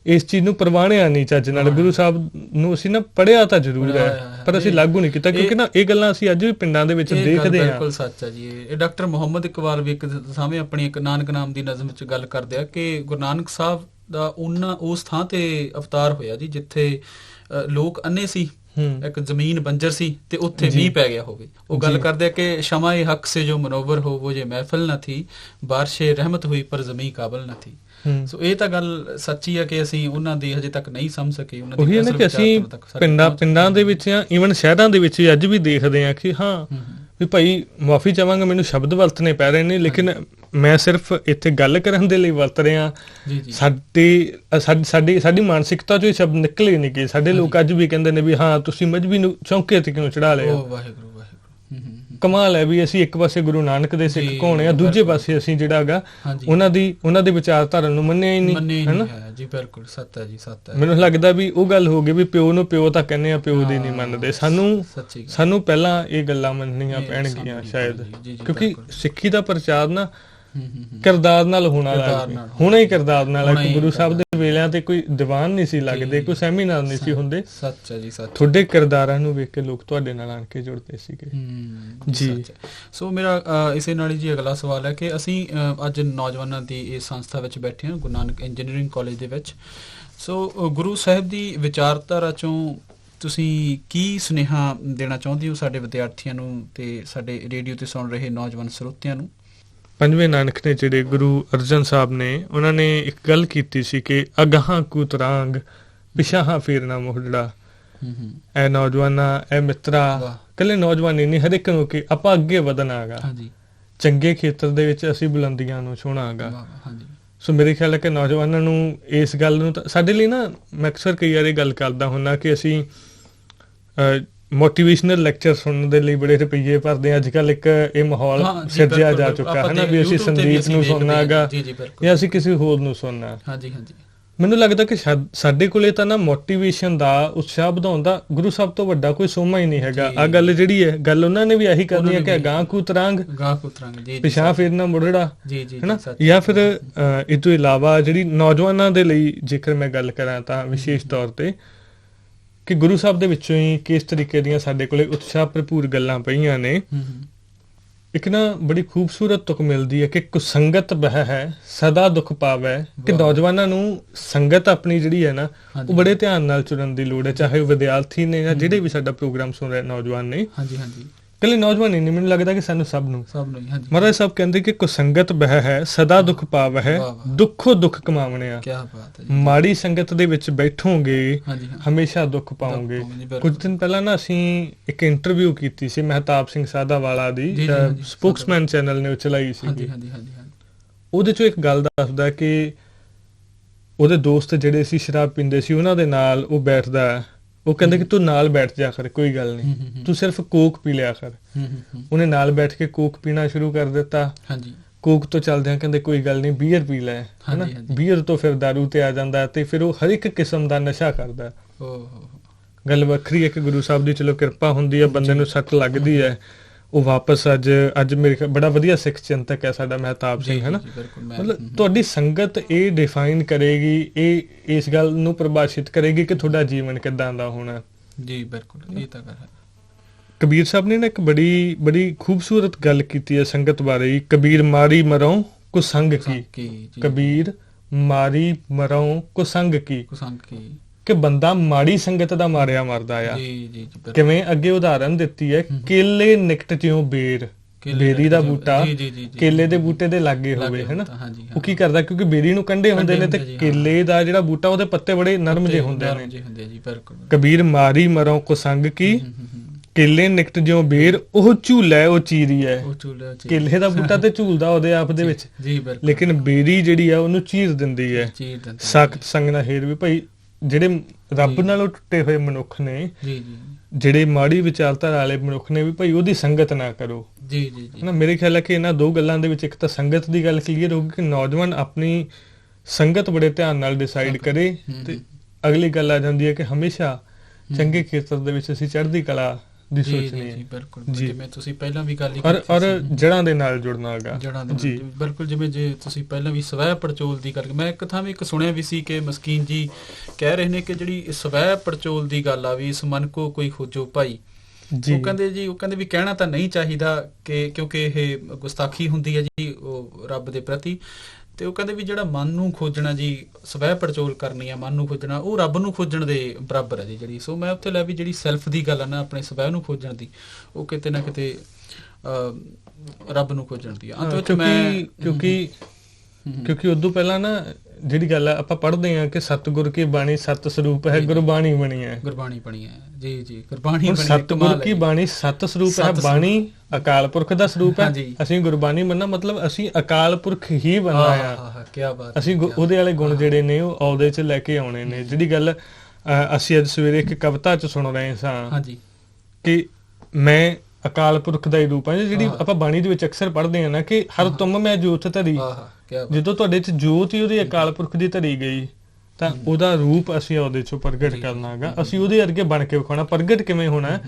ਇਸ ਚੀਜ਼ ਨੂੰ ਪ੍ਰਵਾਨਿਆ ਨਹੀਂ ਚੱਜ ਨਾਲ। ਗੁਰੂ ਸਾਹਿਬ ਨੂੰ ਅਸੀਂ ਨਾ ਪੜ੍ਹਿਆ ਤਾਂ ਜ਼ਰੂਰ ਹੈ, ਪਰ ਅਸੀਂ ਲਾਗੂ ਨਹੀਂ ਕੀਤਾ, ਕਿਉਂਕਿ ਨਾ ਇਹ ਗੱਲਾਂ ਅਸੀਂ ਅੱਜ ਵੀ ਪਿੰਡਾਂ ਦੇ ਵਿੱਚ ਦੇਖਦੇ ਹਾਂ। ਬਿਲਕੁਲ ਸੱਚ ਹੈ ਜੀ। ਇਹ ਡਾਕਟਰ ਮੁਹੰਮਦ ਇਕਬਾਲ ਵੀ ਇੱਕ ਸਾਹਮਣੇ ਆਪਣੀ ਇੱਕ ਨਾਨਕ ਨਾਮ ਦੀ ਨਜ਼ਮ ਵਿੱਚ ਗੱਲ ਕਰਦੇ ਆ ਕਿ ਗੁਰੂ ਨਾਨਕ ਸਾਹਿਬ ਦਾ ਉਸ ਥਾਂ ਤੇ ਅਵਤਾਰ ਹੋਇਆ ਜੀ ਜਿੱਥੇ ਲੋਕ ਅੰਨੇ ਸੀ, ਇੱਕ ਜ਼ਮੀਨ ਬੰਜਰ ਸੀ ਤੇ ਉੱਥੇ ਮੀਂਹ ਪੈ ਗਿਆ ਹੋਵੇ। ਉਹ ਗੱਲ ਕਰਦੇ ਕਿ ਸ਼ਮਾਏ ਹੱਕ ਸੇ ਜੋ ਮਨੋਵਰ ਹੋ ਉਹ ਜੇ ਮਹਿਫਲ ਨਾ ਥੀ, ਬਾਰਿਸ਼ੇ ਰਹਿਮਤ ਹੋਈ ਪਰ ਜ਼ਮੀਨ ਕਾਬਲ ਨਾ ਥੀ। ਸੋ ਇਹ ਤਾਂ ਗੱਲ ਸੱਚੀ ਹੈ ਕਿ ਅਸੀਂ ਉਹਨਾਂ ਦੀ ਹਜੇ ਤੱਕ ਨਹੀਂ ਸਮਝ ਸਕੇ। ਉਹੀ ਹੈ ਨਾ ਕਿ ਅਸੀਂ ਪਿੰਡਾਂ ਦੇ ਵਿੱਚ ਜਾਂ ਈਵਨ ਸ਼ਹਿਰਾਂ ਦੇ ਵਿੱਚ ਅੱਜ ਵੀ ਦੇਖਦੇ ਹਾਂ ਕਿ ਹਾਂ ਵੀ ਭਾਈ ਮਾਫੀ ਚਾਹਾਂਗਾ, ਮੈਨੂੰ ਸ਼ਬਦ ਵਰਤਣੇ ਪੈ ਰਹੇ ਨੇ, ਲੇਕਿਨ ਮੈਂ ਸਿਰਫ ਇੱਥੇ ਗੱਲ ਕਰਨ ਦੇ ਲਈ ਵਰਤ ਰਿਹਾ। ਸਾਡੀ ਮਾਨਸਿਕਤਾ ਚੋਂ ਇਹ ਸ਼ਬਦ ਨਿਕਲੇ ਨਹੀਂ ਕਿ ਸਾਡੇ ਲੋਕ ਅੱਜ ਵੀ ਕਹਿੰਦੇ ਨੇ ਵੀ ਹਾਂ ਤੁਸੀਂ ਮਜਬੀ ਨੂੰ ਚੌਂਕੇ ਤੇ ਕਿਉਂ ਚੜਾ ਲਿਆ। ਕਮਾਲ ਹੈ ਵੀ ਅਸੀਂ ਇੱਕ ਪਾਸੇ ਗੁਰੂ ਨਾਨਕ ਦੇ ਸਿੱਖ ਹੋਣੇ ਆ, ਦੂਜੇ ਪਾਸੇ ਅਸੀਂ ਜਿਹੜਾ ਹੈਗਾ ਉਹਨਾਂ ਦੇ ਵਿਚਾਰਧਾਰਾ ਨੂੰ ਮੰਨਿਆ ਹੀ ਨਹੀਂ, ਹਨਾ ਜੀ। ਬਿਲਕੁਲ ਸੱਚ ਹੈ ਜੀ, ਸੱਚ ਹੈ। ਮੈਨੂੰ ਲੱਗਦਾ ਵੀ ਉਹ ਗੱਲ ਹੋ ਗਈ ਵੀ ਪਿਓ ਨੂੰ ਪਿਓ ਤਾਂ ਕਹਿੰਦੇ ਆ, ਪਿਓ ਦੀ ਨਹੀਂ ਮੰਨਦੇ। ਸਾਨੂੰ ਪਹਿਲਾਂ ਇਹ ਗੱਲਾਂ ਮੰਨਣੀਆਂ ਪੈਣਗੀਆਂ ਸ਼ਾਇਦ, ਕਿਉਂਕਿ ਸਿੱਖੀ ਦਾ ਪ੍ਰਚਾਰ ਨਾ ਕਿਰਦਾਰ ਨਾਲ ਹੋਣਾ ਕਿਰਦਾਰ ਲੱਗ ਨਾਲ ਪਏ। ਹੁਣੇ ਹੀ ਕਿਰਦਾਰ ਨਾਲ ਹੁਣੇ ਹੀ ਗੁਰੂ ਸਾਹਿਬ ਦੇ ਕਿਰਦਾਰ। ਵੇਲਿਆਂ ਤੇ ਕੋਈ ਦੀਵਾਨ ਨਹੀਂ ਸੀ ਲੱਗਦੇ, ਕੋਈ ਸੈਮੀਨਾਰ ਨਹੀਂ ਸੀ ਹੁੰਦੇ, ਸੱਚ ਹੈ ਜੀ, ਸੱਚ। ਤੁਹਾਡੇ ਕਿਰਦਾਰਾਂ ਨੂੰ ਵੇਖ ਕੇ ਲੋਕ ਤੁਹਾਡੇ ਨਾਲ ਆਣ ਕੇ ਜੁੜਦੇ ਸੀਗੇ। ਜੀ। ਸੱਚ ਹੈ। ਸੋ ਮੇਰਾ ਇਸੇ ਨਾਲ ਹੀ ਜੀ ਅਗਲਾ ਸਵਾਲ ਹੈ ਕਿ ਅਸੀਂ ਅੱਜ ਨੌਜਵਾਨਾਂ ਦੀ ਇਸ ਸੰਸਥਾ ਵਿੱਚ ਬੈਠੇ ਹਾਂ, ਗੁਰੂ ਨਾਨਕ ਇੰਜੀਨੀਅਰਿੰਗ ਕਾਲਜ ਦੇ ਵਿੱਚ। ਸੋ ਗੁਰੂ ਸਾਹਿਬ ਦੀ ਵਿਚਾਰਧਾਰਾ ਚੋਂ ਤੁਸੀਂ ਕੀ ਸੁਨੇਹਾ ਦੇਣਾ ਚਾਹੁੰਦੇ ਹੋ ਸਾਡੇ ਵਿਦਿਆਰਥੀਆਂ ਨੂੰ ਤੇ ਸਾਡੇ ਰੇਡੀਓ ਤੇ ਸੁਣ ਰਹੇ ਨੌਜਵਾਨ ਸਰੋਤਿਆਂ ਨੂੰ? ਪੰਜਵੇਂ ਨਾਨਕ ਨੇ ਜਿਹੜੇ ਗੁਰੂ ਅਰਜਨ ਸਾਹਿਬ ਨੇ, ਉਹਨਾਂ ਨੇ ਇੱਕ ਗੱਲ ਕੀਤੀ ਸੀ ਕਿ ਅਗਾਹਾਂ ਕੁਤਰਾਂਗ ਪਿਛਾਹਾਂ ਫੇਰਨਾ ਮੋਹੜਾ। ਇਹ ਨੌਜਵਾਨਾਂ, ਇਹ ਮਿੱਤਰਾ, ਇਕੱਲੇ ਨੌਜਵਾਨ ਹੀ ਨਹੀਂ, ਹਰ ਇੱਕ ਨੂੰ ਕਿ ਆਪਾਂ ਅੱਗੇ ਵਧਣਾਗਾ, ਚੰਗੇ ਖੇਤਰ ਦੇ ਵਿੱਚ ਅਸੀਂ ਬੁਲੰਦੀਆਂ ਨੂੰ ਛੂਹਣਾਗਾ। ਸੋ ਮੇਰੇ ਖਿਆਲ ਹੈ ਕਿ ਨੌਜਵਾਨਾਂ ਨੂੰ ਇਸ ਗੱਲ ਨੂੰ ਸਾਡੇ ਲਈ ਨਾ, ਮੈਂ ਅਕਸਰ ਕਈ ਵਾਰੀ ਗੱਲ ਕਰਦਾ ਹੁੰਦਾ ਕਿ ਅਸੀਂ ਮੋਟੀਵੇਸ਼ਨਲ ਲੈਕਚਰ ਸੁਣਨ ਦੇ ਲਈ ਬੜੇ ਰੁਪਈਏ ਭਰਦੇ ਹਾਂ। ਅੱਜ ਕੱਲ੍ਹ ਇੱਕ ਇਹ ਮਾਹੌਲ ਸਿਰਜਿਆ ਜਾ ਚੁੱਕਾ ਹੈ ਨਾ ਵੀ ਅਸੀਂ ਸੰਦੀਪ ਨੂੰ ਸੁਣਨਾ ਹੈਗਾ ਜਾਂ ਅਸੀਂ ਕਿਸੇ ਹੋਰ ਨੂੰ ਸੁਣਨਾ। ਮੈਨੂੰ ਲੱਗਦਾ ਕਿ ਸਾਡੇ ਕੋਲੇ ਤਾਂ ਨਾ ਮੋਟੀਵੇਸ਼ਨ ਦਾ, ਉਤਸ਼ਾਹ ਵਧਾਉਣ ਦਾ ਗੁਰੂ ਸਾਹਿਬ ਤੋਂ ਵੱਡਾ ਕੋਈ ਸੋਮਾ ਹੀ ਨਹੀਂ ਹੈਗਾ। ਆਹ ਗੱਲ ਜਿਹੜੀ ਹੈ, ਗੱਲ ਉਹਨਾਂ ਨੇ ਵੀ ਇਹੀ ਕਰਨੀ ਹੈ ਕਿ ਗਾਂ ਕੂ ਤਰਾਂਗ ਪਿਛਾਂ ਫੇਰਨਾ ਮੁੜੜਾ, ਹੈਨਾ। ਜਾਂ ਫਿਰ ਇਹ ਤੋਂ ਇਲਾਵਾ ਜਿਹੜੀ ਨੌਜਵਾਨਾਂ ਦੇ ਲਈ ਜੇਕਰ ਮੈਂ ਗੱਲ ਕਰਾਂ ਤਾਂ ਵਿਸ਼ੇਸ਼ ਤੌਰ ਤੇ ਕਿ ਗੁਰੂ ਸਾਹਿਬ ਦੇ ਵਿੱਚੋਂ ਹੀ ਕਿਸ ਤਰੀਕੇ ਦੀਆਂ ਸਾਡੇ ਕੋਲੇ ਉਤਸ਼ਾਹ ਭਰਪੂਰ ਗੱਲਾਂ ਪਈਆਂ ਨੇ। ਇੱਕ ਨਾ ਬੜੀ ਖੂਬਸੂਰਤ ਤੁਕ ਮਿਲਦੀ ਹੈ ਕਿ ਕੁਸੰਗਤ ਬਹਿ ਹੈ ਸਦਾ ਦੁੱਖ ਪਾਵੈ, ਕਿ ਨੌਜਵਾਨਾਂ ਨੂੰ ਸੰਗਤ ਆਪਣੀ ਜਿਹੜੀ ਹੈ ਨਾ ਉਹ ਬੜੇ ਧਿਆਨ ਨਾਲ ਚੁਣਨ ਦੀ ਲੋੜ ਹੈ, ਚਾਹੇ ਉਹ ਵਿਦਿਆਰਥੀ ਨੇ ਜਾਂ ਜਿਹੜੇ ਵੀ ਸਾਡਾ ਪ੍ਰੋਗਰਾਮ ਸੁਣ ਰਹੇ ਨੌਜਵਾਨ ਨੇ। ਇਕੱਲੇ ਨੌਜਵਾਨ ਹੀ ਨਹੀਂ, ਮੈਨੂੰ ਲੱਗਦਾ ਕਿ ਸਾਨੂੰ ਸਭ ਨੂੰ ਮਹਾਰਾਜ ਸਾਹਿਬ ਕਹਿੰਦੇ ਕਿ ਕੁਸੰਗਤ ਬਹਿ ਹੈ ਸਦਾ ਦੁੱਖ ਪਾਵੈ ਹੈ, ਦੁੱਖੋ ਦੁੱਖ ਕਮਾਵਣਿਆ। ਮਾੜੀ ਸੰਗਤ ਦੇ ਵਿੱਚ ਬੈਠੋਗੇ ਹਮੇਸ਼ਾ ਦੁੱਖ ਪਾਓਗੇ। ਕੁਝ ਦਿਨ ਪਹਿਲਾਂ ਨਾ ਅਸੀਂ ਇੱਕ ਇੰਟਰਵਿਊ ਕੀਤੀ ਸੀ ਮਹਿਤਾਬ ਸਿੰਘ ਸਾਧਾਵਾਲਾ ਦੀ, ਸਪੋਕਸਮੈਨ ਚੈਨਲ ਨੇ ਉਹ ਚਲਾਈ ਸੀ। ਉਹਦੇ ਚੋਂ ਇੱਕ ਗੱਲ ਦੱਸਦਾ ਕਿ ਉਹਦੇ ਦੋਸਤ ਜਿਹੜੇ ਸੀ ਸ਼ਰਾਬ ਪੀਂਦੇ ਸੀ, ਉਹਨਾਂ ਦੇ ਨਾਲ ਉਹ ਬੈਠਦਾ, ਉਹ ਕਹਿੰਦੇ ਕਿ ਤੂੰ ਨਾਲ ਬੈਠ ਜਾ ਕਰ, ਕੋਈ ਗੱਲ ਨਹੀਂ, ਤੂੰ ਸਿਰਫ ਕੋਕ ਪੀ ਲਿਆ ਕਰ। ਉਹਨੇ ਨਾਲ ਬੈਠ ਕੇ ਕੋਕ ਪੀਣਾ ਸ਼ੁਰੂ ਕਰ ਦਿੱਤਾ। ਕੋਕ ਤੋਂ ਚੱਲਦਿਆਂ ਕਹਿੰਦੇ ਕੋਈ ਗੱਲ ਨਹੀਂ, ਬੀਅਰ ਪੀ ਲੈ, ਹਨਾ। ਬੀਅਰ ਤੋਂ ਫਿਰ ਦਾਰੂ ਤੇ ਆ ਜਾਂਦਾ ਤੇ ਫਿਰ ਉਹ ਹਰ ਇੱਕ ਕਿਸਮ ਦਾ ਨਸ਼ਾ ਕਰਦਾ। ਗੱਲ ਵੱਖਰੀ ਹੈ ਕਿ ਗੁਰੂ ਸਾਹਿਬ ਦੀ ਚਲੋ ਕਿਰਪਾ ਹੁੰਦੀ ਹੈ, ਬੰਦੇ ਨੂੰ ਸੱਟ ਲੱਗਦੀ ਹੈ, ਉਹ ਵਾਪਸ ਅੱਜ ਮੇਰੇ ਖਿਆਲ ਬੜਾ ਵਧੀਆ ਸਿੱਖ ਚਿੰਤਕ ਹੈ ਸਾਡਾ ਮਹਿਤਾਬ ਸਿੰਘ, ਹੈ ਨਾ। ਮਤਲਬ ਤੁਹਾਡੀ ਸੰਗਤ ਇਹ ਡਿਫਾਈਨ ਕਰੇਗੀ, ਇਹ ਇਸ ਗੱਲ ਨੂੰ ਪ੍ਰਭਾਸ਼ਿਤ ਕਰੇਗੀ ਕਿ ਤੁਹਾਡਾ ਜੀਵਨ ਕਿੱਦਾਂ ਦਾ ਹੋਣਾ। ਜੀ ਬਿਲਕੁਲ, ਇਹ ਤਾਂ ਗੱਲ ਹੈ। ਕਬੀਰ ਸਾਹਿਬ ਨੇ ਨਾ ਇੱਕ ਬੜੀ ਖੂਬਸੂਰਤ ਗੱਲ ਕੀਤੀ ਹੈ ਸੰਗਤ ਬਾਰੇ। ਕਬੀਰ ਮਾਰੀ ਮਰੋਂ ਕੋ ਸੰਗ ਕੀ, ਕਬੀਰ ਮਾਰੀ ਮਰੋਂ ਕੋ ਸੰਗ ਕੀ, ਕਿ ਬੰਦਾ ਮਾੜੀ ਸੰਗਤ ਦਾ ਮਾਰਿਆ ਮਰਦਾ ਆ। ਕਿਵੇਂ ਅੱਗੇ ਉਦਾਹਰਨ ਦਿੱਤੀ ਹੈ, ਕੇਲੇ ਨਿਕਟ ਜਿਉਂ ਬੇਰ, ਬੇਰੀ ਦਾ ਬੂਟਾ ਕੇਲੇ ਦੇ ਬੂਟੇ ਦੇ ਲਾਗੇ ਹੋਵੇ, ਹੈਨਾ। ਉਹ ਕੀ ਕਰਦਾ, ਕਿਉਂਕਿ ਬੇਰੀ ਨੂੰ ਕੰਢੇ ਹੁੰਦੇ ਨੇ ਤੇ ਕੇਲੇ ਦਾ ਜਿਹੜਾ ਬੂਟਾ ਉਹਦੇ ਪੱਤੇ ਬੜੇ ਨਰਮ ਜਿਹੇ ਹੁੰਦੇ ਨੇ। ਕਬੀਰ ਮਾਰੀ ਮਰੋਂ ਕੋ ਸੰਗ ਕੀ, ਕੇਲੇ ਨਿਕਟ ਜਿਉਂ ਬੇਰ, ਉਹ ਝੂਲਾ ਉਹ ਚੀਰੀ ਹੈ। ਕੇਲੇ ਦਾ ਬੂਟਾ ਤੇ ਝੂਲਦਾ ਉਹਦੇ ਆਪ ਦੇ ਵਿੱਚ, ਲੇਕਿਨ ਬੇਰੀ ਜਿਹੜੀ ਆ ਉਹਨੂੰ ਚੀਰ ਦਿੰਦੀ ਹੈ। ਸਖਤ ਸੰਗ ਨਾ ਹੇਰ ਵੀ। ਭਾਈ ਜਿਹੜੇ ਰੱਬ ਨਾਲੋਂ ਟੁੱਟੇ ਹੋਏ ਮਨੁੱਖ ਨੇ, ਜਿਹੜੇ ਮਾੜੀ ਵਿਚਾਰਧਾਰਾ ਵਾਲੇ ਮਨੁੱਖ ਨੇ, ਵੀ ਭਾਈ ਉਹਦੀ ਸੰਗਤ ਨਾ ਕਰੋ। ਹਨਾ, ਮੇਰੇ ਖਿਆਲ ਹੈ ਕਿ ਇਹਨਾਂ ਦੋ ਗੱਲਾਂ ਦੇ ਵਿੱਚ ਇੱਕ ਤਾਂ ਸੰਗਤ ਦੀ ਗੱਲ ਕਲੀਅਰ ਹੋਊਗੀ ਕਿ ਨੌਜਵਾਨ ਆਪਣੀ ਸੰਗਤ ਬੜੇ ਧਿਆਨ ਨਾਲ ਡਿਸਾਈਡ ਕਰੇ, ਤੇ ਅਗਲੀ ਗੱਲ ਆ ਜਾਂਦੀ ਹੈ ਕਿ ਹਮੇਸ਼ਾ ਚੰਗੇ ਖੇਤਰ ਦੇ ਵਿੱਚ ਅਸੀਂ ਚੜ੍ਹਦੀ ਕਲਾ ਦੀ ਸੋਚਣੀ ਹੈ। ਬਿਲਕੁਲ, ਜਿਵੇਂ ਤੁਸੀਂ ਪਹਿਲਾਂ ਵੀ ਗੱਲ ਕੀਤੀ ਔਰ ਜੜ੍ਹਾਂ ਦੇ ਨਾਲ ਜੁੜਨਾ ਹੈਗਾ। ਜੀ ਬਿਲਕੁਲ, ਜਿਵੇਂ ਜੇ ਤੁਸੀਂ ਪਹਿਲਾਂ ਵੀ ਸਵੈ ਪੜਚੋਲ ਦੀ ਗੱਲ, ਮੈਂ ਇੱਕ ਥਾਂ ਵੀ ਇੱਕ ਸੁਣਿਆ ਵੀ ਸੀ ਕਿ ਮਸਕੀਨ ਜੀ ਕਹਿ ਰਹੇ ਨੇ ਕਿ ਜਿਹੜੀ ਸਵੈ ਪੜਚੋਲ ਦੀ ਗੱਲ ਆ ਵੀ ਇਸ ਮਨ ਕੋ ਕੋਈ ਖੋਜੋ ਭਾਈ। ਉਹ ਕਹਿੰਦੇ ਵੀ ਕਹਿਣਾ ਤਾਂ ਨਹੀਂ ਚਾਹੀਦਾ ਕਿ ਕਿਉਂਕਿ ਇਹ ਗੁਸਤਾਖੀ ਹੁੰਦੀ ਹੈ ਜੀ ਉਹ ਰੱਬ ਦੇ ਪ੍ਰਤੀ। ਤੇ ਉਹ ਕਹਿੰਦੇ ਵੀ ਜਿਹੜਾ ਮਨ ਨੂੰ ਖੋਜਣਾ ਜੀ, ਸਵੈ ਪੜਚੋਲ ਕਰਨੀ ਆ, ਮਨ ਨੂੰ ਖੋਜਣਾ, ਉਹ ਰੱਬ ਨੂੰ ਖੋਜਣ ਦੇ ਬਰਾਬਰ ਹੈ ਜੀ ਜਿਹੜੀ। ਸੋ ਮੈਂ ਉੱਥੇ ਲੈ ਵੀ ਜਿਹੜੀ ਸੈਲਫ ਦੀ ਗੱਲ ਆ ਨਾ, ਆਪਣੇ ਸਵੈ ਨੂੰ ਖੋਜਣ ਦੀ, ਉਹ ਕਿਤੇ ਨਾ ਕਿਤੇ ਰੱਬ ਨੂੰ ਖੋਜਣ ਦੀ ਆ। ਕਿਉਂਕਿ ਉਦੋਂ ਪਹਿਲਾਂ ਨਾ ਜਿਹੜੀ ਗੱਲ ਆ ਆਪਾਂ ਪੜ੍ਹਦੇ ਹਾਂ ਕਿ ਸਤਿਗੁਰ ਕੀ ਬਾਣੀ ਸਤ ਸਰੂਪ ਹੈ, ਗੁਰਬਾਣੀ ਬਣੀ ਹੈ। ਜੀ ਗੁਰਬਾਣੀ, ਸਤਿਗੁਰ ਕੀ ਬਾਣੀ ਸਤ ਸਰੂਪ ਹੈ, ਬਾਣੀ ਅਕਾਲ ਪੁਰਖ ਦਾ ਸਰੂਪ ਹੈ। ਅਸੀਂ ਗੁਰਬਾਣੀ ਮੰਨਣਾ ਮਤਲਬ ਅਸੀਂ ਅਕਾਲ ਪੁਰਖ ਹੀ ਬਣਨਾ ਆ। ਅਸੀਂ ਉਹਦੇ ਵਾਲੇ ਗੁਣ ਜਿਹੜੇ ਨੇ ਉਹ ਉਹਦੇ ਚ ਲੈ ਕੇ ਆਉਣੇ ਨੇ। ਜਿਹੜੀ ਗੱਲ ਅਸੀਂ ਅੱਜ ਸਵੇਰੇ ਇੱਕ ਕਵਿਤਾ ਚ ਸੁਣ ਰਹੇ ਸਾਂ ਕਿ ਮੈਂ ਅਕਾਲ ਪੁਰਖ ਦਾ ਹੀ ਰੂਪ ਹੈ, ਜਿਹੜੀ ਆਪਾਂ ਬਾਣੀ ਦੇ ਵਿੱਚ ਅਕਸਰ ਪੜ੍ਹਦੇ ਹਾਂ ਨਾ ਕਿ ਹਰ ਤੁਮ ਮੈਂ ਜੋਤ ਧਰੀ, ਜਦੋਂ ਤੁਹਾਡੇ ਚ ਜੋਤ ਹੀ ਉਹਦੀ ਅਕਾਲ ਪੁਰਖ ਦੀ ਧਰੀ ਗਈ ਤਾਂ ਉਹਦਾ ਰੂਪ ਅਸੀਂ ਉਹਦੇ ਚੋਂ ਪ੍ਰਗਟ ਕਰਨਾ ਹੈਗਾ। ਅਸੀਂ ਉਹਦੇ ਅੱਗੇ ਬਣ ਕੇ ਵਿਖਾਉਣਾ। ਪ੍ਰਗਟ ਕਿਵੇਂ ਹੋਣਾ,